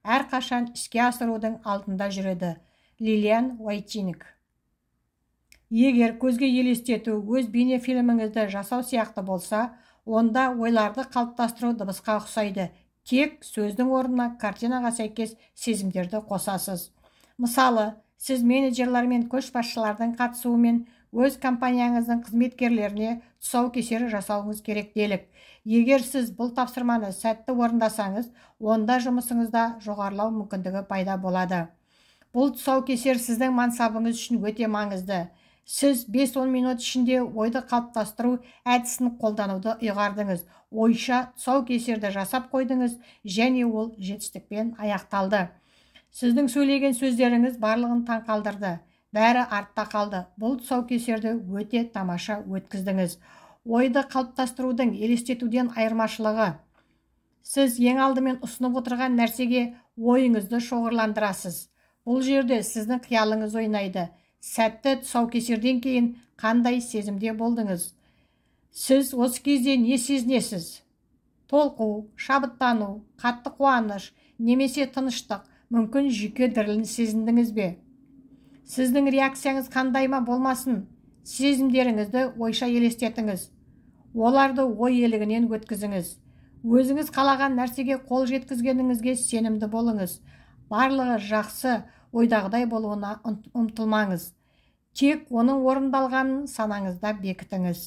Speaker 1: әрқашан іске асырудың алдында жүреді. Лилиан Уайтиник. Егер көзге елестету өз бейнефильміңізді жасау сияқты болса, онда ойларды қалыптастыру дыбысқа ұқсайды. Тек сөздің орнына картинаға сәйкес сезімдерді қосасыз. Мысалы, сіз менеджерлер мен көшбасшылардың қатысуымен өз компанияңыздың қызметкерлеріне тұсаукесер жасауыңыз керек делік. Егер сіз бұл тапсырманы сәтті орындасаңыз, онда жұмысыңызда жоғарылау мүмкіндігі пайда болады. Бұл тұсаукесер сіздің мансабыңыз үшін өте маңызды. Сіз 5-10 минут ішінде ойды қалыптастыру әдісін қолдануды ұйғардыңыз. Ойша тұсаукесерді жасап қойдыңыз және ол жетістікпен аяқталды. Сіздің сөйлеген сөздеріңіз барлығын таңқалдырды. Бәрі артта қалды. Бұл тұсаукесерді өте тамаша өткіздіңіз. Ойды қалыптастырудың елестетуден айырмашылығы. Сіз ең алдымен ұсынып отырған нәрсеге ойыңызды шоғырландырасыз. Бұл жерде сіздің қиялыңыз ойнайды. Сәтті тұсаукесерден кейін қандай сезімде болдыңыз? Сіз осы кезде не сезінесіз? Толқу, шабыттану, қатты қуаныш, немесе тыныштық, мүмкін жүйке дірілін сезіндіңіз бе? Сіздің реакцияңыз қандай ма болмасын, сезімдеріңізді ойша елестетіңіз. Оларды ой елігінен өткізіңіз. Өзіңіз қалаған нәрсеге қол жеткізгеніңізге сенімді болыңыз. Барлығы жақсы ойдағыдай болуына ұмтылмаңыз. Тек оның орындалғанын санаңызда бекітіңіз.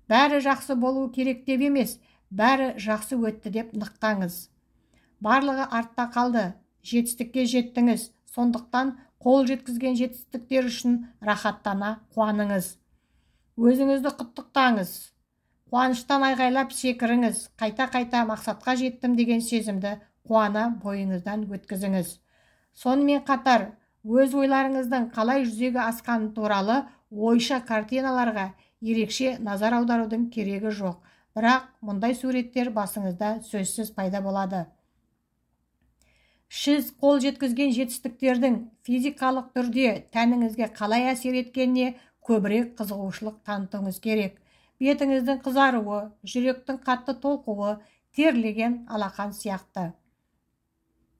Speaker 1: Бәрі жақсы болуы керек деп емес, бәрі жақсы өтті деп нықтаңыз. Барлығы артта қалды, жетістікке жеттіңіз, сондықтан қол жеткізген жетістіктер үшін рахаттана қуаныңыз. Өзіңізді құттықтаңыз. Қуаныштан айғайлап секіріңіз, қайта-қайта мақсатқа жеттім деген сезімді қуана бойыңыздан өткізіңіз. Сонымен қатар, өз ойларыңыздың қалай жүзеге асқаны туралы ойша картиналарға ерекше назар аударудың керегі жоқ. Бірақ мұндай суреттер басыңызда сөзсіз пайда болады. Сіз қол жеткізген жетістіктердің физикалық түрде тәніңізге қалай әсер еткеніне көбірек қызығушылық танытуыңыз керек. Бетіңіздің қызаруы, жүректің қатты толқуы, терлеген алақан сияқты.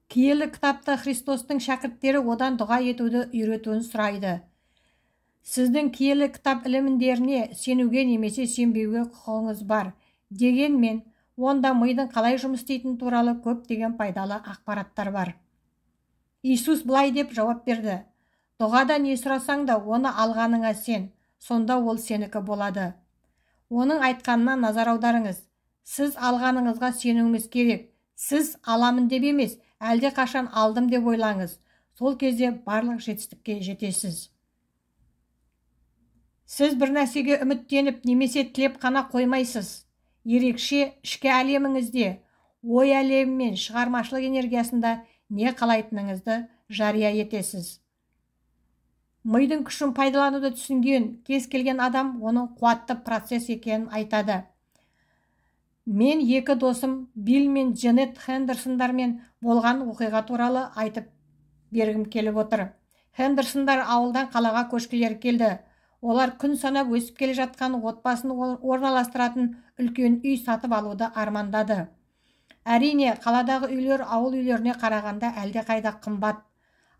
Speaker 1: Киелі кітапта Христостың шәкірттері одан дұға етуді үйретуін сұрайды. Сіздің киелі кітап ілімдеріне сенуге немесе сенбеуге құқығыңыз бар. Дегенмен, онда мидың қалай жұмыс істейтіні туралы көптеген пайдалы ақпараттар бар. Иисус былай деп жауап берді: дұғада не сұрасаң да оны алғаныңа сен, сонда ол сенікі болады. Оның айтқанына назар аударыңыз. Сіз алғаныңызға сенуіңіз керек. Сіз аламын деп емес, әлде қашан алдым деп ойлаңыз. Сол кезде барлық жетістікке жетесіз. Сіз бір нәрсеге үміттеніп немесе тілеп қана қоймайсыз. Ерекше ішкі әлеміңізде, ой әлемі мен шығармашылық энергиясында не қалайтыныңызды жария етесіз. Мидың күшін пайдалануды түсінген кез келген адам оның қуатты процесс екенін айтады. Мен екі досым Билл мен Дженет Хендерсондармен болған оқиға туралы айтып бергім келіп отыр. Хендерсондар ауылдан қалаға көшкілері келді. Олар күн санап өсіп келе жатқан отбасын орналастыратын үлкен үй сатып алуды армандады. Әрине, қаладағы үйлер ауыл үйлеріне қарағанда әлде қайда қымбат,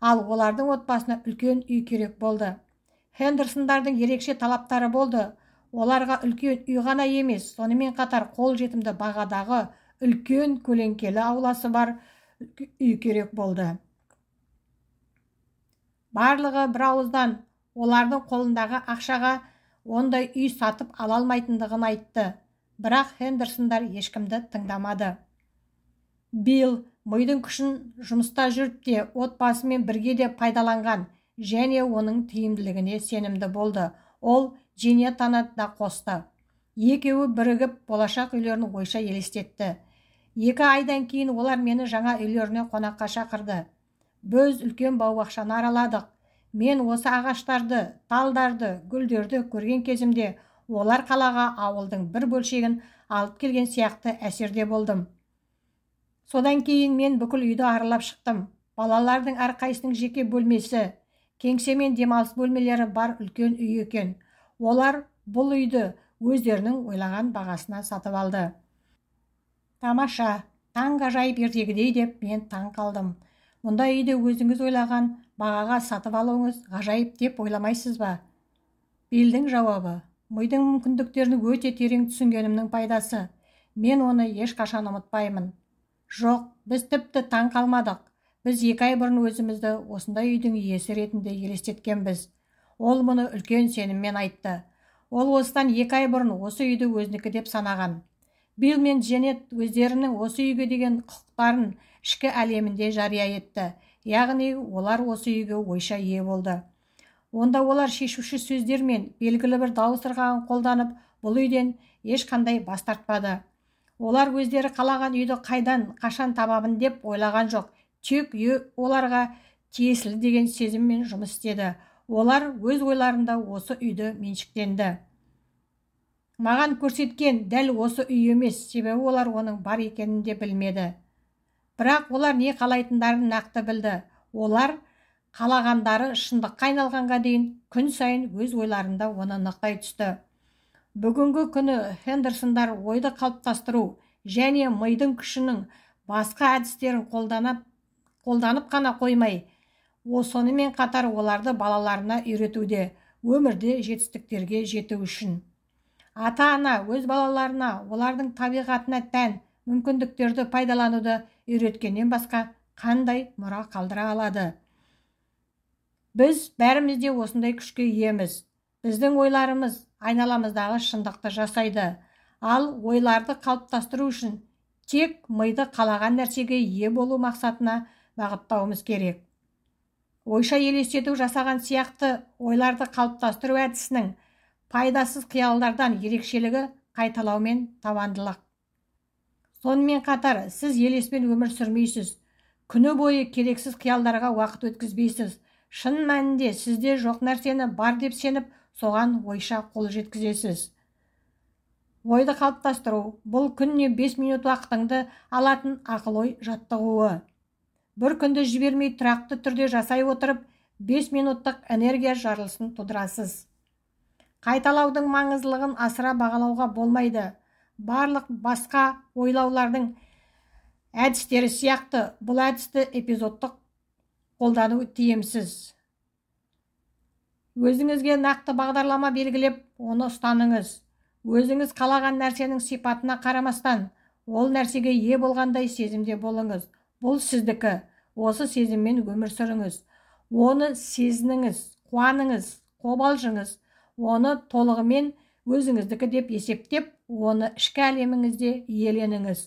Speaker 1: ал олардың отбасына үлкен үй керек болды. Хендерсондардың ерекше талаптары болды. Оларға үлкен үй ғана емес, сонымен қатар қол жетімді бағадағы үлкен көлеңкелі ауласы бар үй керек болды. Барлығы бір ауыздан олардың қолындағы ақшаға ондай үй сатып ала алмайтындығын айтты. Бірақ Хендерсондар ешкімді тыңдамады. Билл мидың күшін жұмыста жүріп те, отбасымен бірге де пайдаланған және оның тиімділігіне сенімді болды. Ол Дженеттаны да қосты. Екеуі бірігіп болашақ үйлерін ойша елестетті. 2 айдан кейін олар мені жаңа үйлеріне қонаққа шақырды. Біз үлкен бау-бақшаны араладық. Мен осы ағаштарды, талдарды, гүлдерді көрген кезімде олар қалаға ауылдың бір бөлшегін алып келген сияқты әсерде болдым. Содан кейін мен бүкіл үйді аралап шықтым. Балалардың әрқайсының жеке бөлмесі, кеңсе мен демалыс бөлмелері бар үлкен үй екен. Олар бұл үйді өздерінің ойлаған бағасына сатып алды. Тамаша, таңғажайып ертегідей деп мен таң қалдым. Мұндай үйді өзіңіз ойлаған бағаға сатып алуыңыз ғажайып деп ойламайсыз ба? Биллдің жауабы: мидың мүмкіндіктерін өте терең түсінгенімнің пайдасы. Мен оны ешқашан ұмытпаймын. Жоқ, біз тіпті таң қалмадық. Біз 2 ай бұрын өзімізді осындай үйдің иесі ретінде елестеткенбіз. Ол мұны үлкен сеніммен айтты. Ол осыдан 2 ай бұрын осы үйді өзінікі деп санаған. Билл мен Дженет өздерінің осы үйге деген құқықтарын ішкі әлемінде жария етті. Яғни олар осы үйге ойша ие болды. Онда олар шешуші сөздер мен белгілі бір дауыс ырғағын қолданып, бұл үйден ешқандай бас тартпады. Олар өздері қалаған үйді қайдан, қашан табамын деп ойлаған жоқ. Тек үй оларға тиесілі деген сезіммен жұмыс істеді. Олар өз ойларында осы үйді меншіктенді. Маған көрсеткен дәл осы үй емес, себебі олар оның бар екенін де білмеді. Бірақ олар не қалайтындарын нақты білді. Олар қалағандары шындыққа айналғанға дейін күн сайын өз ойларында оны нықтай түсті. Бүгінгі күні Хендерсондар ойды қалыптастыру және мидың күшінің басқа әдістерін қолданып қана қоймай, сонымен қатар оларды балаларына үйретуде, өмірде жетістіктерге жету үшін. Ата-ана өз балаларына олардың табиғатына тән мүмкіндіктерді пайдалануды үйреткеннен басқа қандай мұра қалдыра алады? Біз бәріміз де осындай күшке иеміз. Біздің ойларымыз айналамыздағы шындықты жасайды. Ал ойларды қалыптастыру үшін тек миды қалаған нәрсеге ие болу мақсатына бағыттауымыз керек. Ойша елестету жасаған сияқты ойларды қалыптастыру әдісінің пайдасыз қиялдардан ерекшелігі қайталау мен табандылық. Сонымен қатар, сіз елеспен өмір сүрмейсіз. Күні бойы керексіз қиялдарға уақыт өткізбейсіз. Шын мәнінде сізде жоқ нәрсені бар деп сеніп, соған ойша қол жеткізесіз. Ойды қалыптастыру бұл күніне 5 минут уақытыңды алатын ақыл-ой жаттығуы. Бір күнді жібермей тұрақты түрде жасай отырып, 5 минуттық энергия жарылысын тудырасыз. Қайталаудың маңыздылығын асыра бағалауға болмайды. Барлық басқа ойлаулардың әдістері сияқты бұл әдісті эпизодтық қолдану тиімсіз. Өзіңізге нақты бағдарлама белгілеп, оны ұстаныңыз. Өзіңіз қалаған нәрсенің сипатына қарамастан, ол нәрсеге ие болғандай сезімде болыңыз. Бұл сіздікі. Осы сезіммен өмір сүріңіз. Оны сезініңіз, қуаныңыз, қобалжыңыз. Оны толығымен өзіңіздікі деп есептеп, оны ішкі әлеміңізде иеленіңіз.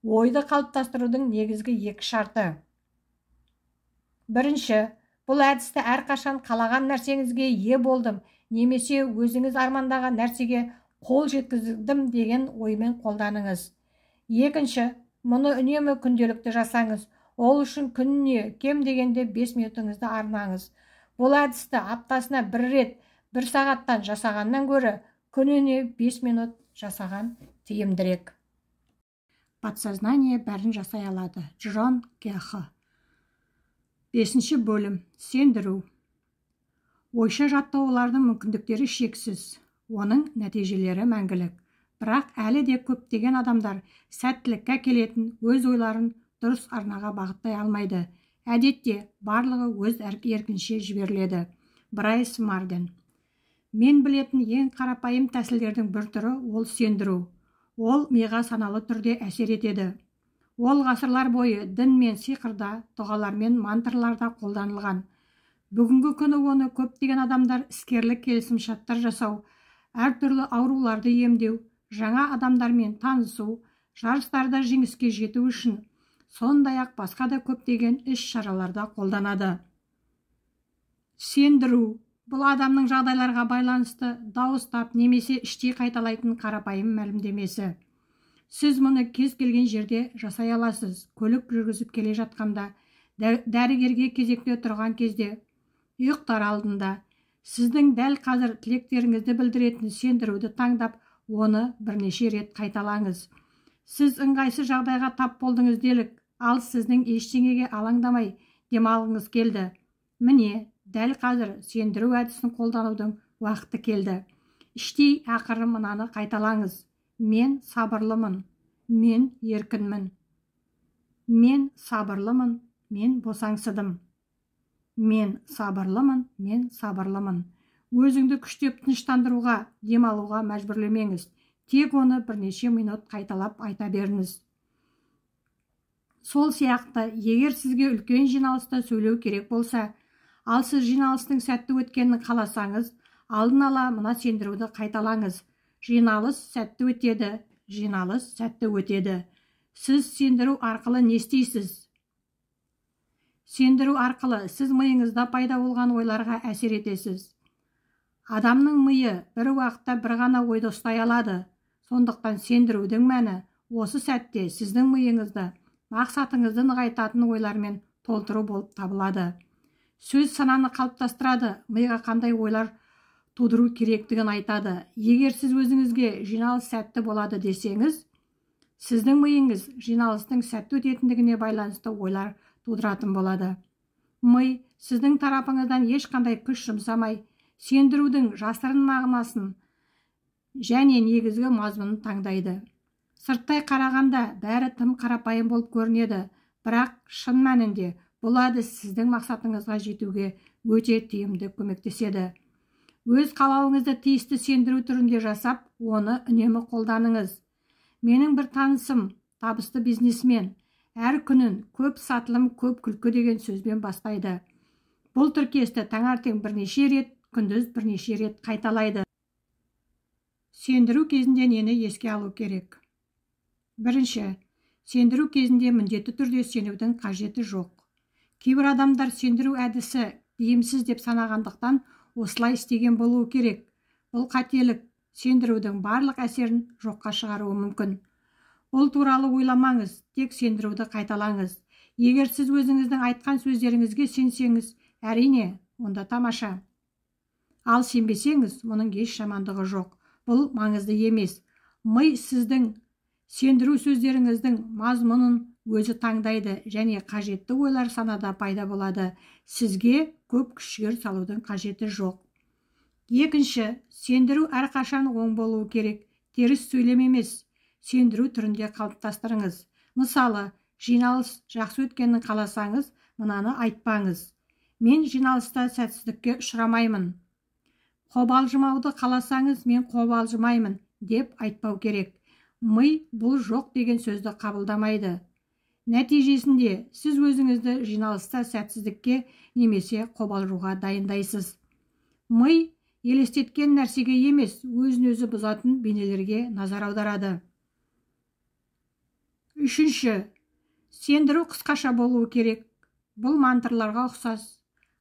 Speaker 1: Ойды қалыптастырудың негізгі 2 шарты. Бірінші, бұл әдісті әрқашан қалаған нәрсеңізге ие болдым, немесе өзіңіз армандаған нәрсеге қол жеткіздім деген оймен қолданыңыз. Екінші, мұны үнемі күнделікті жасаңыз. Ол үшін күніне кем дегенде 5 минутыңызды арнаңыз. Бұл әдісті аптасына 1 рет 1 сағаттан жасағаннан гөрі күніне 5 минут жасаған тиімдірек. Подсознание бәрін жасай алады. Джон Кехі. 5-ші бөлім. Сендіру. Ойша жаттығулардың мүмкіндіктері шексіз. Оның нәтижелері мәңгілік. Бірақ әлі де көптеген адамдар сәттілікке келетін өз ойларын дұрыс арнаға бағыттай алмайды. Әдетте барлығы өз еркінше жіберіледі. Брайс Марден. Мен білетін ең қарапайым тәсілдердің бір түрі ол сендіру. Ол миға саналы түрде әсер етеді. Ол ғасырлар бойы дін мен сиқырда, дұғалар мен мантрларда қолданылған. Бүгінгі күні оны көптеген адамдар іскерлік келісімшарттар жасау, әртүрлі ауруларды емдеу, жаңа адамдармен танысу, жарыстарда жеңіске жету үшін, сондай-ақ басқа да көптеген іс-шараларда қолданады. Сендіру бұл адамның жағдайларға байланысты дауыстап немесе іштей қайталайтын қарапайым мәлімдемесі. Сіз мұны кез келген жерде жасай аласыз. Көлік жүргізіп келе жатқанда, дәрігерге кезекте тұрған кезде, ұйықтар алдында. Сіздің дәл қазір тілектеріңізді білдіретін сендіруді таңдап, оны бірнеше рет қайталаңыз. Сіз ыңғайсыз жағдайға тап болдыңыз делік, ал сіздің ештеңеге алаңдамай демалғыңыз келді. Міне, дәл қазір сендіру әдісін қолданудың уақыты келді. Іштей ақыры мынаны қайталаңыз. Мен сабырлымын, мен еркінмін. Мен сабырлымын, мен босаңсыдым. Мен сабырлымын, мен сабырлымын. Өзіңді күштеп тыныштандыруға, демалуға мәжбүрлемеңіз. Тек оны бірнеше минут қайталап айта беріңіз. Сол сияқты, егер сізге үлкен жиналыста сөйлеу керек болса, ал сіз жиналыстың сәтті өткенін қаласаңыз, алдын ала мына сендіруді қайталаңыз. Жиналыс сәтті өтеді, жиналыс сәтті өтеді. Сіз сендіру арқылы не істейсіз? Сендіру арқылы сіз миыңызда пайда болған ойларға әсер етесіз. Адамның миы бір уақытта бір ғана ойды ұстай алады. Сондықтан сендірудің мәні осы сәтте сіздің миыңызды мақсатыңызды нығайтатын ойлармен толтыру болып табылады. Сөз сананы қалыптастырады, миға қандай ойлар тудыру керектігін айтады. Егер сіз өзіңізге жиналыс сәтті болады десеңіз, сіздің миыңыз жиналыстың сәтті өтетіндігіне байланысты ойлар тудыратын болады. Ми сіздің тарапыңыздан ешқандай күш жұмсамай, сендірудің жасырын мағынасын және негізгі мазмұнын таңдайды. Сырттай қарағанда бәрі тым қарапайым болып көрінеді, бірақ шын мәнінде бұл әдіс сіздің мақсатыңызға жетуге өте тиімді көмектеседі. Өз қалауыңызды тиісті сендіру түрінде жасап, оны үнемі қолданыңыз. Менің бір танысым, табысты бизнесмен, әр күнін көп сатылым, көп күлкі деген сөзбен бастайды. Бұл тіркесті таңертең бірнеше рет, күндіз бірнеше рет қайталайды. Сендіру кезінде нені еске алу керек? Бірінші, сендіру кезінде міндетті түрде сенудің қажеті жоқ. Кейбір адамдар сендіру әдісі тиімсіз деп санағандықтан осылай істеген болуы керек. Бұл қателік сендірудің барлық әсерін жоққа шығаруы мүмкін. Бұл туралы ойламаңыз, тек сендіруді қайталаңыз. Егер сіз өзіңіздің айтқан сөздеріңізге сенсеңіз, әрине, онда тамаша. Ал сенбесеңіз, мұның еш жамандығы жоқ. Бұл маңызды емес. Ми сіздің сендіру сөздеріңіздің мазмұнын өзі таңдайды және қажетті ойлар санада пайда болады. Сізге көп күш-жігер салудың қажеті жоқ. Екінші, сендіру әрқашан оң болуы керек. Теріс сөйлем емес, сендіру түрінде қалыптастырыңыз. Мысалы, жиналыс жақсы өткенін қаласаңыз, мынаны айтпаңыз. Мен жиналыста сәтсіздікке ұшырамаймын. Қобалжымауды қаласаңыз, мен қобалжымаймын деп айтпау керек. Ми бұл жоқ деген сөзді қабылдамайды. Нәтижесінде сіз өзіңізді жиналыста сәтсіздікке немесе қобалжуға дайындайсыз. Ми елестеткен нәрсеге емес, өзін-өзі бұзатын бейнелерге назар аударады. Үшінші, сендіру қысқаша болуы керек. Бұл мантрларға ұқсас.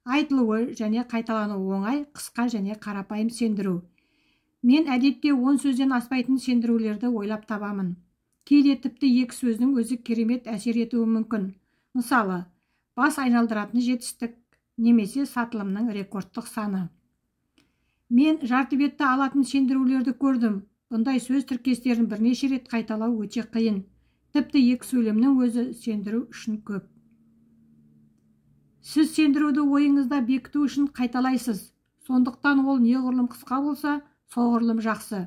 Speaker 1: Айтылуы және қайталануы оңай, қысқа және қарапайым сендіру. Мен әдетте 10 сөзден аспайтын сендірулерді ойлап табамын. Кейде тіпті 2 сөздің өзі керемет әсер етуі мүмкін. Мысалы, бас айналдыратын жетістік немесе сатылымның рекордтық саны. Мен жарты бетті алатын сендірулерді көрдім. Бұндай сөз тіркестерін бірнеше рет қайталау өте қиын. Тіпті 2 сөйлемнің өзі сендіру үшін көп. Сіз сендіруді ойыңызда бекіту үшін қайталайсыз. Сондықтан ол неғұрлым қысқа болса, соғұрлым жақсы.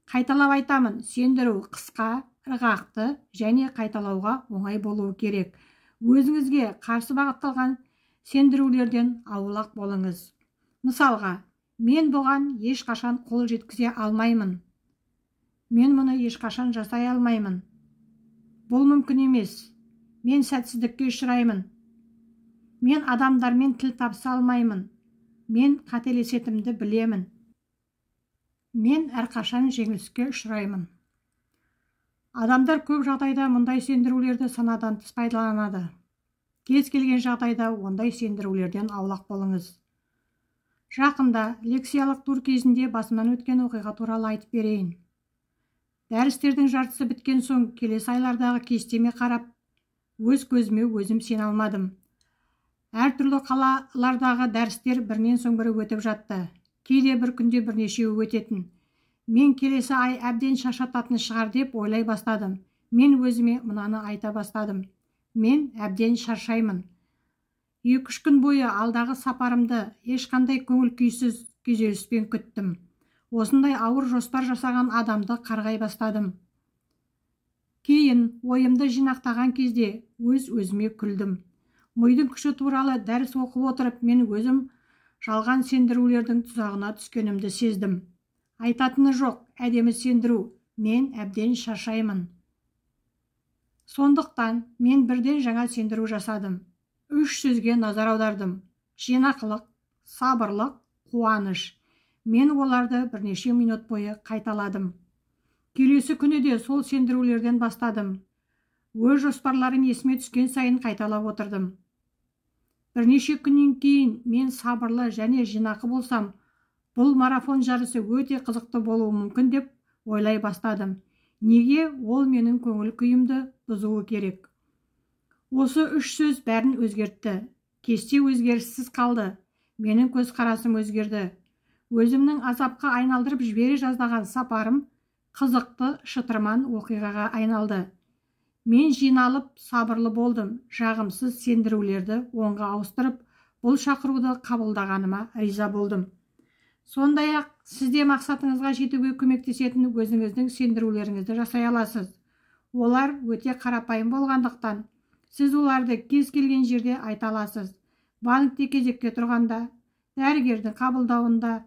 Speaker 1: Қайталап айтамын, сендіру қысқа, ырғақты және қайталауға оңай болуы керек. Өзіңізге қарсы бағытталған сендірулерден аулақ болыңыз. Мысалға, мен бұған ешқашан қол жеткізе алмаймын. Мен мұны ешқашан жасай алмаймын. Бұл мүмкін емес. Мен сәтсіздікке ұшыраймын. Мен адамдармен тіл табыса алмаймын. Мен қателесетімді білемін. Мен әрқашан жеңіліске ұшыраймын. Адамдар көп жағдайда мұндай сендірулерді санадан тыс пайдаланады. Кез келген жағдайда ондай сендірулерден аулақ болыңыз. Жақында лекциялық тур кезінде басымнан өткен оқиға туралы айтып берейін. Дәрістердің жартысы біткен соң келесі айлардағы кестеме қарап, өз көзіме өзім сене алмадым. Әртүрлі қалалардағы дәрістер бірінен соң бірі өтіп жатты. Кейде бір күнде бірнешеуі өтетін. Мен келесі ай әбден шаршататын шығар деп ойлай бастадым. Мен өзіме мынаны айта бастадым. Мен әбден шаршаймын. 2-3 күн бойы алдағы сапарымды ешқандай көңіл күйсіз күйзеліспен күттім. Осындай ауыр жоспар жасаған адамды қарғай бастадым. Кейін ойымды жинақтаған кезде өз-өзіме күлдім. Мидың күші туралы дәріс оқып отырып, мен өзім жалған сендірулердің тұзағына түскенімді сездім. Айтатыны жоқ, әдемі сендіру, мен әбден шаршаймын. Сондықтан мен бірден жаңа сендіру жасадым. 3 сөзге назар аудардым: жинақылық, сабырлық, қуаныш. Мен оларды бірнеше минут бойы қайталадым. Келесі күні де сол сендірулерден бастадым. Өз жоспарларым есіме түскен сайын қайталап отырдым. Бірнеше күннен кейін мен сабырлы және жинақы болсам, бұл марафон жарысы өте қызықты болуы мүмкін деп ойлай бастадым. Неге ол менің көңіл күйімді бұзуы керек? Осы 3 сөз бәрін өзгертті. Кесте өзгеріссіз қалды. Менің көзқарасым өзгерді. Өзімнің азапқа айналдырып жібере жаздаған сапарым қызықты, шытырман оқиғаға айналды. Мен жиналып, сабырлы болдым. Жағымсыз сендірулерді оңға ауыстырып, бұл шақыруды қабылдағаныма риза болдым. Сондай-ақ, сізде мақсатыңызға жетуге көмектесетін өзіңіздің сендірулеріңізді жасай аласыз. Олар өте қарапайым болғандықтан, сіз оларды кез келген жерде айта аласыз. Банкте кезекке тұрғанда, дәрігердің қабылдауында,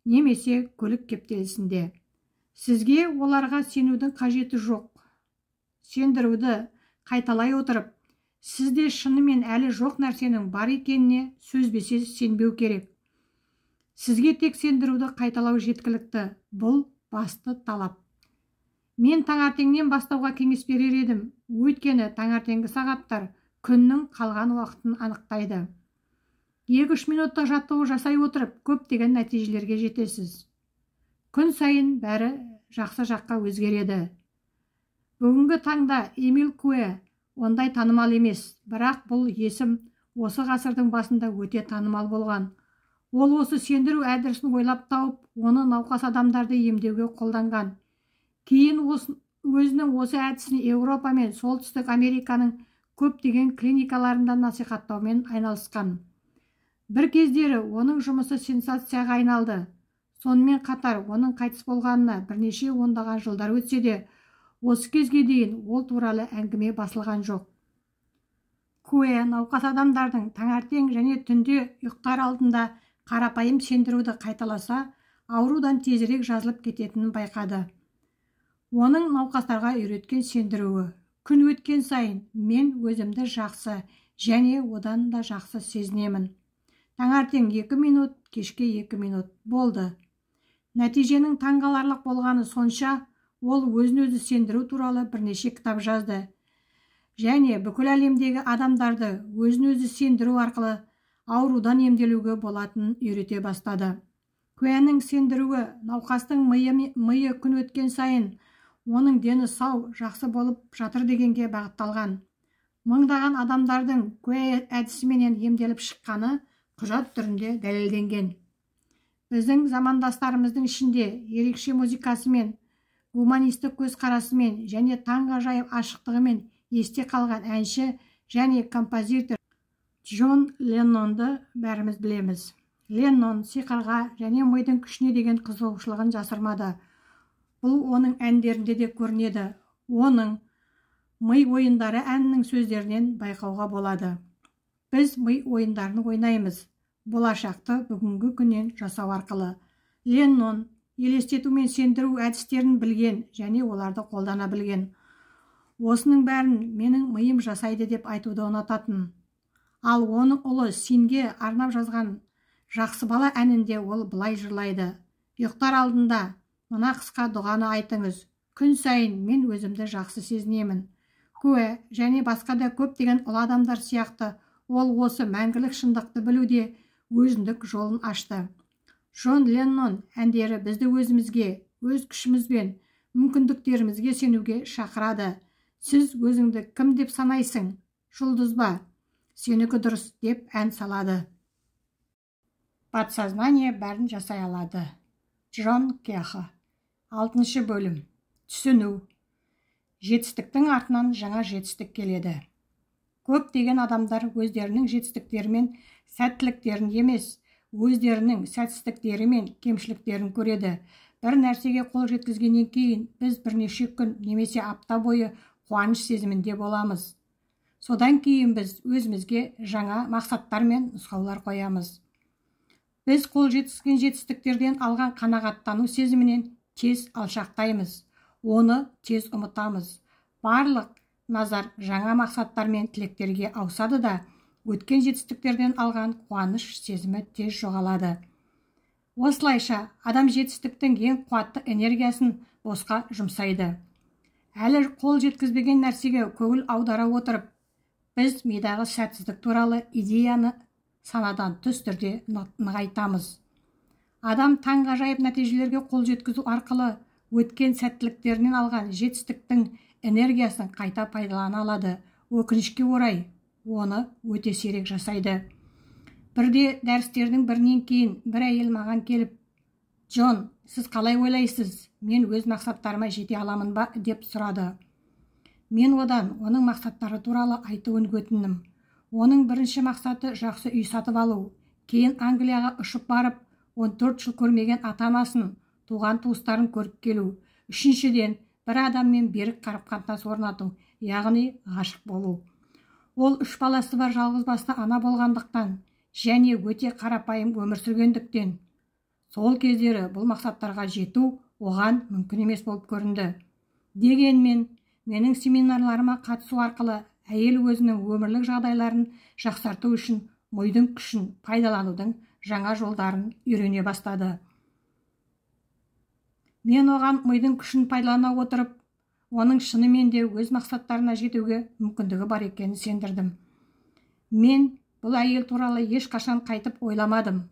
Speaker 1: немесе көлік кептелісінде. Сізге оларға сенудің қажеті жоқ. Сендіруді қайталай отырып, сізде шынымен әлі жоқ нәрсенің бар екеніне сөзбе-сөз сенбеу керек. Сізге тек сендіруді қайталау жеткілікті. Бұл басты талап. Мен таңертеңнен бастауға кеңес берер едім. Өйткені таңертеңгі сағаттар күннің қалған уақытын анықтайды. 2-3 минуттық жаттығу жасай отырып, көптеген нәтижелерге жетесіз. Күн сайын бәрі жақсы жаққа өзгереді. Бүгінгі таңда Эмиль Куэ ондай танымал емес, бірақ бұл есім осы ғасырдың басында өте танымал болған. Ол осы сендіру әдісін ойлап тауып, оны науқас адамдарды емдеуге қолданған. Кейін өзінің осы әдісін Еуропа мен Солтүстік Американың көптеген клиникаларында насихаттаумен айналысқан. Бір кездері оның жұмысы сенсацияға айналды. Сонымен қатар оның қайтыс болғанына бірнеше ондаған жылдар өтсе де, осы кезге дейін ол туралы әңгіме басылған жоқ. Куэ науқас адамдардың таңертең және түнде ұйықтар алдында қарапайым сендіруді қайталаса, аурудан тезірек жазылып кететінін байқады. Оның науқастарға үйреткен сендіруі: күн өткен сайын мен өзімді жақсы және одан да жақсы сезінемін. Таңертең 2 минут, кешке 2 минут болды. Нәтиженің таңғаларлық болғаны сонша, ол өзін-өзі сендіру туралы бірнеше кітап жазды. Және бүкіл әлемдегі адамдарды өзін-өзі сендіру арқылы аурудан емделуге болатынын үйрете бастады. Куэнің сендіруі науқастың миы күн өткен сайын оның дені сау, жақсы болып жатыр дегенге бағытталған. Мыңдаған адамдардың Куэ әдісіменен емделіп шыққаны құжат түрінде дәлелденген. Біздің замандастарымыздың ішінде ерекше музыкасымен, гуманистік көзқарасымен және таңғажайып ашықтығымен есте қалған әнші және композитор Джон Леннонды бәріміз білеміз. Леннон сиқырға және мидың күшіне деген қызығушылығын жасырмады. Бұл оның әндерінде де көрінеді. Оның «Ми ойындары» әнінің сөздерінен байқауға болады. Біз ми ойындарын ойнаймыз, болашақты бүгінгі күннен жасау арқылы. Леннон елестету мен сендіру әдістерін білген және оларды қолдана білген. Осының бәрін менің миым жасайды деп айтуды ұнататын. Ал оның ұлы Синге арнап жазған «Жақсы бала» әнінде ол былай жырлайды: ұйықтар алдында мына қысқа дұғаны айтыңыз: күн сайын мен өзімді жақсы сезінемін. Куэ және басқа да көптеген ұлы адамдар сияқты ол осы мәңгілік шындықты білуде өзіндік жолын ашты. Джон Леннон әндері бізді өзімізге, өз күшімізбен, мүмкіндіктерімізге сенуге шақырады. Сіз өзіңді кім деп санайсың? Жұлдыз ба? Сенікі дұрыс деп ән салады. Подсознание бәрін жасай алады. Джон Кеха. 6 бөлім. Түсіну. Жетістіктің артынан жаңа жетістік келеді.
Speaker 2: Көптеген адамдар өздерінің жетістіктері мен сәттіліктерін емес, өздерінің сәтсіздіктері мен кемшіліктерін көреді. Бір нәрсеге қол жеткізгеннен кейін біз бірнеше күн немесе апта бойы қуаныш сезімінде боламыз. Содан кейін біз өзімізге жаңа мақсаттар мен нұсқаулар қоямыз. Біз қол жеткізген жетістіктерден алған қанағаттану сезімінен тез алшақтаймыз. Оны тез ұмытамыз. Барлық назар жаңа мақсаттар мен тілектерге ауысады да, өткен жетістіктерден алған қуаныш сезімі тез жоғалады. Осылайша, адам жетістіктің ең қуатты энергиясын босқа жұмсайды. Әлі қол жеткізбеген нәрсеге көңіл аудара отырып, біз мидағы сәтсіздік туралы идеяны санадан тыс түрде нығайтамыз. Адам таңғажайып нәтижелерге қол жеткізу арқылы өткен сәттіліктерінен алған жетістіктің энергиясын қайта пайдалана алады. Өкінішке орай, оны өте сирек жасайды. Бірде дәрістердің бірінен кейін бір әйел маған келіп, «Джон, сіз қалай ойлайсыз? Мен өз мақсаттарыма жете аламын ба?» деп сұрады. Мен одан оның мақсаттары туралы айтуын өтіндім. Оның бірінші мақсаты жақсы үй сатып алу. Кейін Англияға ұшып барып, 14 жыл көрмеген ата-анасын, туған туыстарын көріп келу. Үшіншіден, бір адаммен берік қарым-қатынас орнату, яғни ғашық болу. Ол 3 баласы бар жалғызбасты ана болғандықтан және өте қарапайым өмір сүргендіктен сол кездері бұл мақсаттарға жету оған мүмкін емес болып көрінді. Дегенмен, менің семинарларыма қатысу арқылы әйел өзінің өмірлік жағдайларын жақсарту үшін мидың күшін пайдаланудың жаңа жолдарын үйрене бастады. Мен оған мидың күшін пайдалана отырып, оның шынымен де өз мақсаттарына жетуге мүмкіндігі бар екенін сендірдім. Мен бұл әйел туралы ешқашан қайтып ойламадым.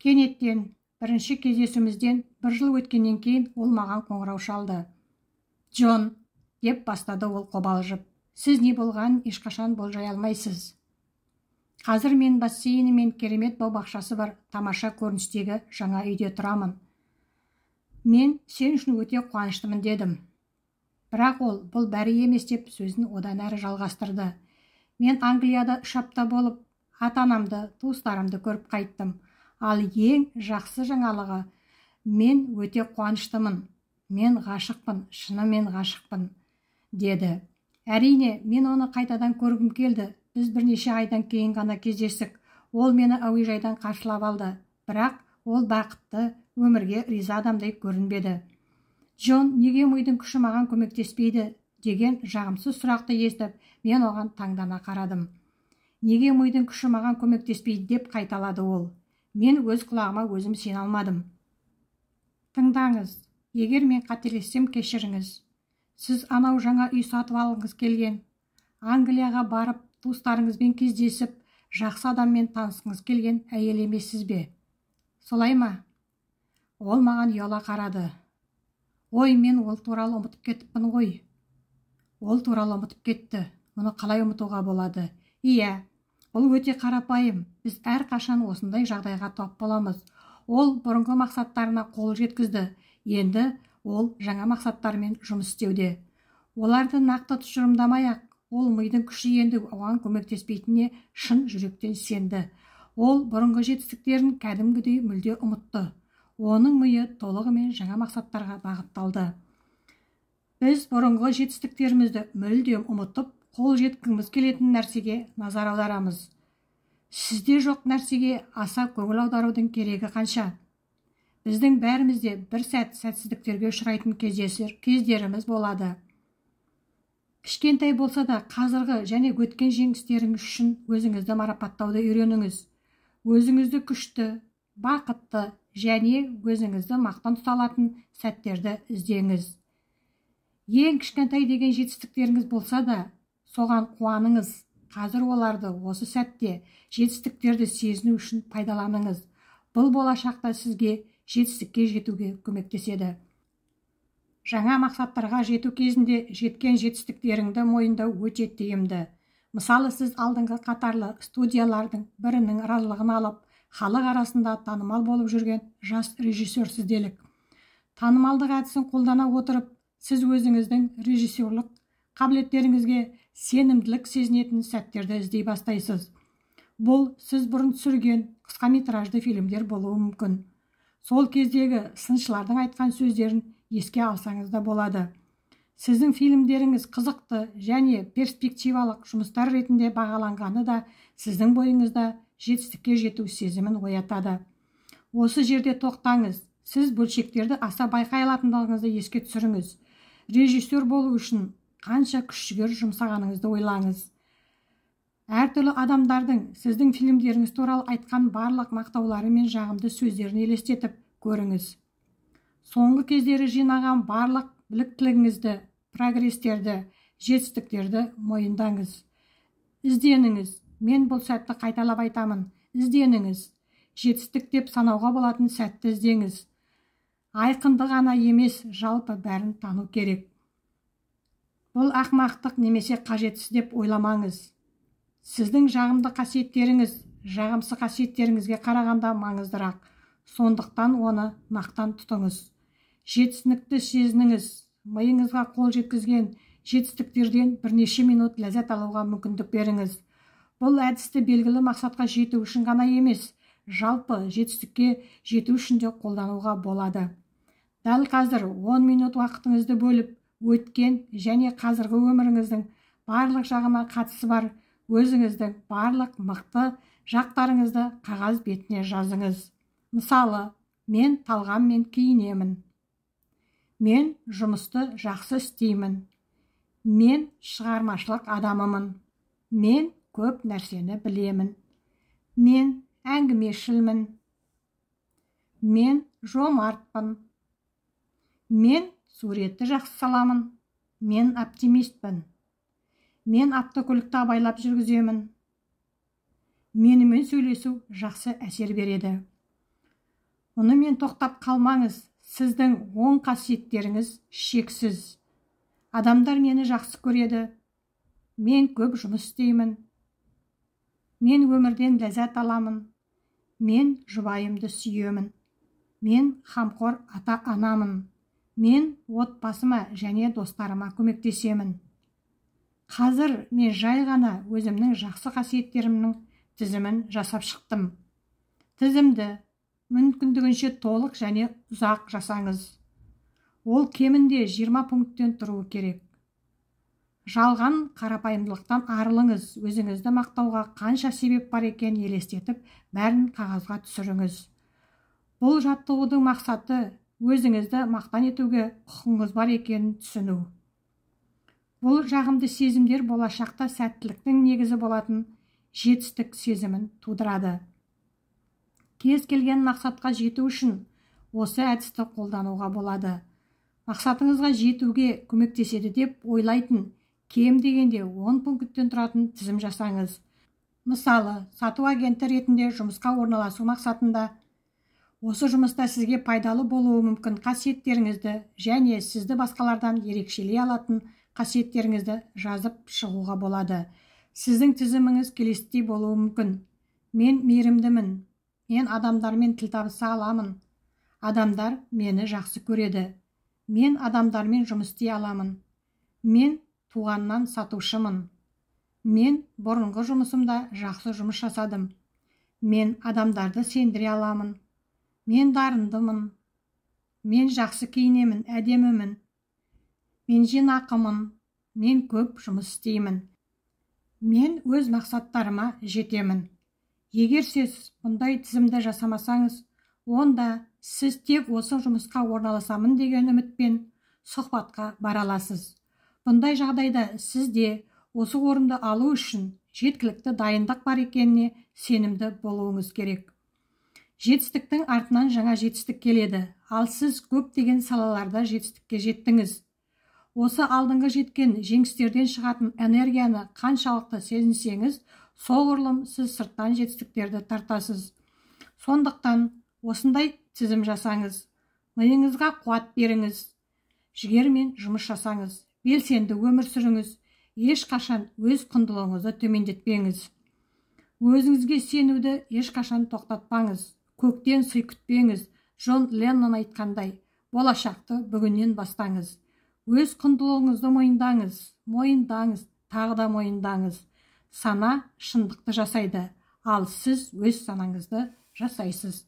Speaker 2: Кенеттен, бірінші кездесуімізден 1 жыл өткеннен кейін ол маған қоңырау шалды. «Джон», деп бастады ол қобалжып, «сіз не болғанын ешқашан болжай алмайсыз. Қазір мен бассейні мен керемет бау-бақшасы бар тамаша көріністегі жаңа үйде тұрамын. Мен сен үшін өте қуаныштымын» дедім. Бірақ ол бұл бәрі емес деп сөзін одан әрі жалғастырды. Мен Англияда 3 апта болып, ата-анамды, туыстарымды көріп қайттым. Ал ең жақсы жаңалығы, мен өте қуаныштымын. Мен ғашықпын, шынымен ғашықпын, деді. Әрине, мен оны қайтадан көргім келді. Біз бірнеше айдан кейін ғана кездестік. Ол мені әуежайдан қарсылап алды. Бірақ ол бақытты, өмірге риза адамдай көрінбеді. «Джон, неге мидың күші маған көмектеспейді?» деген жағымсыз сұрақты естіп, мен оған таңдана қарадым. «Неге мидың күші маған көмектеспейді?» деп қайталады ол. Мен өз құлағыма өзім сене алмадым. «Тыңдаңыз, егер мен қателессем кешіріңіз. Сіз анау жаңа үй сатып алғыңыз келген, Англияға барып, туыстарыңызбен кездесіп, жақсы адаммен танысқыңыз келген әйел емессіз бе? Солай ма?» Ол маған ұяла қарады. «Ой, мен ол туралы ұмытып кетіппін ғой». Ол туралы ұмытып кетті. Мұны қалай ұмытуға болады? Иә, бұл өте қарапайым. Біз әрқашан осындай жағдайға тап боламыз. Ол бұрынғы мақсаттарына қол жеткізді. Енді ол жаңа мақсаттармен жұмыс істеуде. Оларды нақты тұжырымдамай-ақ, ол мидың күші енді оған көмектеспейтініне шын жүректен сенді. Ол бұрынғы жетістіктерін кәдімгідей мүлде ұмытты. Оның миы толығымен жаңа мақсаттарға бағытталды. Біз бұрынғы жетістіктерімізді мүлдем ұмытып, қол жеткізгіміз келетін нәрсеге назар аударамыз. Сізде жоқ нәрсеге аса көңіл аударудың керегі қанша? Біздің бәрімізде бір сәтсіздіктерге ұшырайтын кездеріміз болады. Кішкентай болса да қазіргі және өткен жеңістеріңіз үшін өзіңізді марапаттауды үйреніңіз. Өзіңізді күшті, бақытты және өзіңізді мақтан тұта алатын сәттерді іздеңіз. Ең кішкентай деген жетістіктеріңіз болса да, соған қуаныңыз. Қазір оларды осы сәтте жетістіктерді сезіну үшін пайдаланыңыз. Бұл болашақта сізге жетістікке жетуге көмектеседі. Жаңа мақсаттарға жету кезінде жеткен жетістіктеріңді мойындау өте тиімді. Мысалы, сіз алдыңғы қатарлы студиялардың бірінің разылығын алып, халық арасында танымал болып жүрген жас режиссерсіз делік. Танымалдық әдісін қолдана отырып, сіз өзіңіздің режиссерлік қабілеттеріңізге сенімділік сезінетін сәттерді іздей бастайсыз. Бұл сіз бұрын түсірген қысқаметражды фильмдер болуы мүмкін. Сол кездегі сыншылардың айтқан сөздерін еске алсаңыз да болады. Сіздің фильмдеріңіз қызықты және перспективалық жұмыстар ретінде бағаланғаны да сіздің бойыңызда жетістікке жету сезімін оятады. Осы жерде тоқтаңыз. Сіз бөлшектерді аса байқай алатындығыңызды еске түсіріңіз. Режиссер болу үшін қанша күш-жігер жұмсағаныңызды ойлаңыз. Әртүрлі адамдардың сіздің фильмдеріңіз туралы айтқан барлық мақтаулары мен жағымды сөздерін елестетіп көріңіз. Соңғы кездері жинаған барлық біліктілігіңізді, прогрестерді, жетістіктерді мойындаңыз. Ізденіңіз. Мен бұл сәтті қайталап айтамын. Ізденіңіз. Жетістік деп санауға болатын сәтті іздеңіз. Айқынды ғана емес, жалпы бәрін тану керек. Бұл ақымақтық немесе қажетсіз деп ойламаңыз. Сіздің жағымды қасиеттеріңіз жағымсыз қасиеттеріңізге қарағанда маңыздырақ. Сондықтан оны мақтан тұтыңыз. Жетістікті сезініңіз. Миыңызға қол жеткізген жетістіктерден бірнеше минут ләззат алуға мүмкіндік беріңіз. Бұл әдісті белгілі мақсатқа жету үшін ғана емес, жалпы жетістікке жету үшін де қолдануға болады. Дәл қазір 10 минут уақытыңызды бөліп, өткен және қазіргі өміріңіздің барлық жағына қатысы бар өзіңіздің барлық мықты жақтарыңызды қағаз бетіне жазыңыз. Мысалы, мен талғаммен киінемін. Мен жұмысты жақсы істеймін. Мен шығармашылық адамымын. Мен көп нәрсені білемін. Мен әңгімешілмін. Мен жомартпын. Мен суретті жақсы саламын. Мен оптимистпін. Мен автокөлікті абайлап жүргіземін. Менімен сөйлесу жақсы әсер береді. Онымен тоқтап қалмаңыз. Сіздің оң қасиеттеріңіз шексіз. Адамдар мені жақсы көреді. Мен көп жұмыс істеймін. Мен өмірден ләззат аламын. Мен жұбайымды сүйемін. Мен қамқор ата-анамын. Мен отбасыма және достарыма көмектесемін. Қазір мен жай ғана өзімнің жақсы қасиеттерімнің тізімін жасап шықтым. Тізімді мүмкіндігінше толық және ұзақ жасаңыз. Ол кемінде 20 пункттен тұруы керек. Жалған қарапайымдылықтан арылыңыз. Өзіңізді мақтауға қанша себеп бар екен елестетіп, бәрін қағазға түсіріңіз. Бұл жаттығудың мақсаты өзіңізді мақтан етуге құқыңыз бар екенін түсіну. Бұл жағымды сезімдер болашақта сәттіліктің негізі болатын жетістік сезімін тудырады. Кез келген мақсатқа жету үшін осы әдісті қолдануға болады. Мақсатыңызға жетуге көмектеседі деп ойлайтын кем дегенде 10 пункттен тұратын тізім жасаңыз. Мысалы, сату агенті ретінде жұмысқа орналасу мақсатында осы жұмыста сізге пайдалы болуы мүмкін қасиеттеріңізді және сізді басқалардан ерекшелей алатын қасиеттеріңізді жазып шығуға болады. Сіздің тізіміңіз келесідей болуы мүмкін. Мен мейірімдімін. Мен адамдармен тіл табыса аламын. Адамдар мені жақсы көреді. Мен адамдармен жұмыс істей аламын. Мен туғаннан сатушымын. Мен бұрынғы жұмысымда жақсы жұмыс жасадым. Мен адамдарды сендіре аламын. Мен дарындымын. Мен жақсы киінемін, әдемімін. Мен жинақымын. Мен көп жұмыс істеймін. Мен өз мақсаттарыма жетемін. Егер сіз бұндай тізімді жасамасаңыз, онда сіз тек осы жұмысқа орналасамын деген үмітпен сұхбатқа бара аласыз. Бұндай жағдайда сізде осы орынды алу үшін жеткілікті дайындық бар екеніне сенімді болуыңыз керек. Жетістіктің артынан жаңа жетістік келеді, ал сіз көптеген салаларда жетістікке жеттіңіз. Осы алдыңғы жеткен жеңістерден шығатын энергияны қаншалықты сезінсеңіз, соғұрлым сіз сырттан жетістіктерді тартасыз. Сондықтан осындай тізім жасаңыз. Миыңызға қуат беріңіз. Жігермен жұмыс жасаңыз. Белсенді өмір сүріңіз. Ешқашан өз құндылығыңызды төмендетпеңіз. Өзіңізге сенуді ешқашан тоқтатпаңыз. Көктен сый күтпеңіз. Джон Леннон айтқандай, болашақты бүгіннен бастаңыз. Өз құндылығыңызды мойындаңыз, тағы да мойындаңыз. Сана шындықты жасайды, ал сіз өз санаңызды жасайсыз.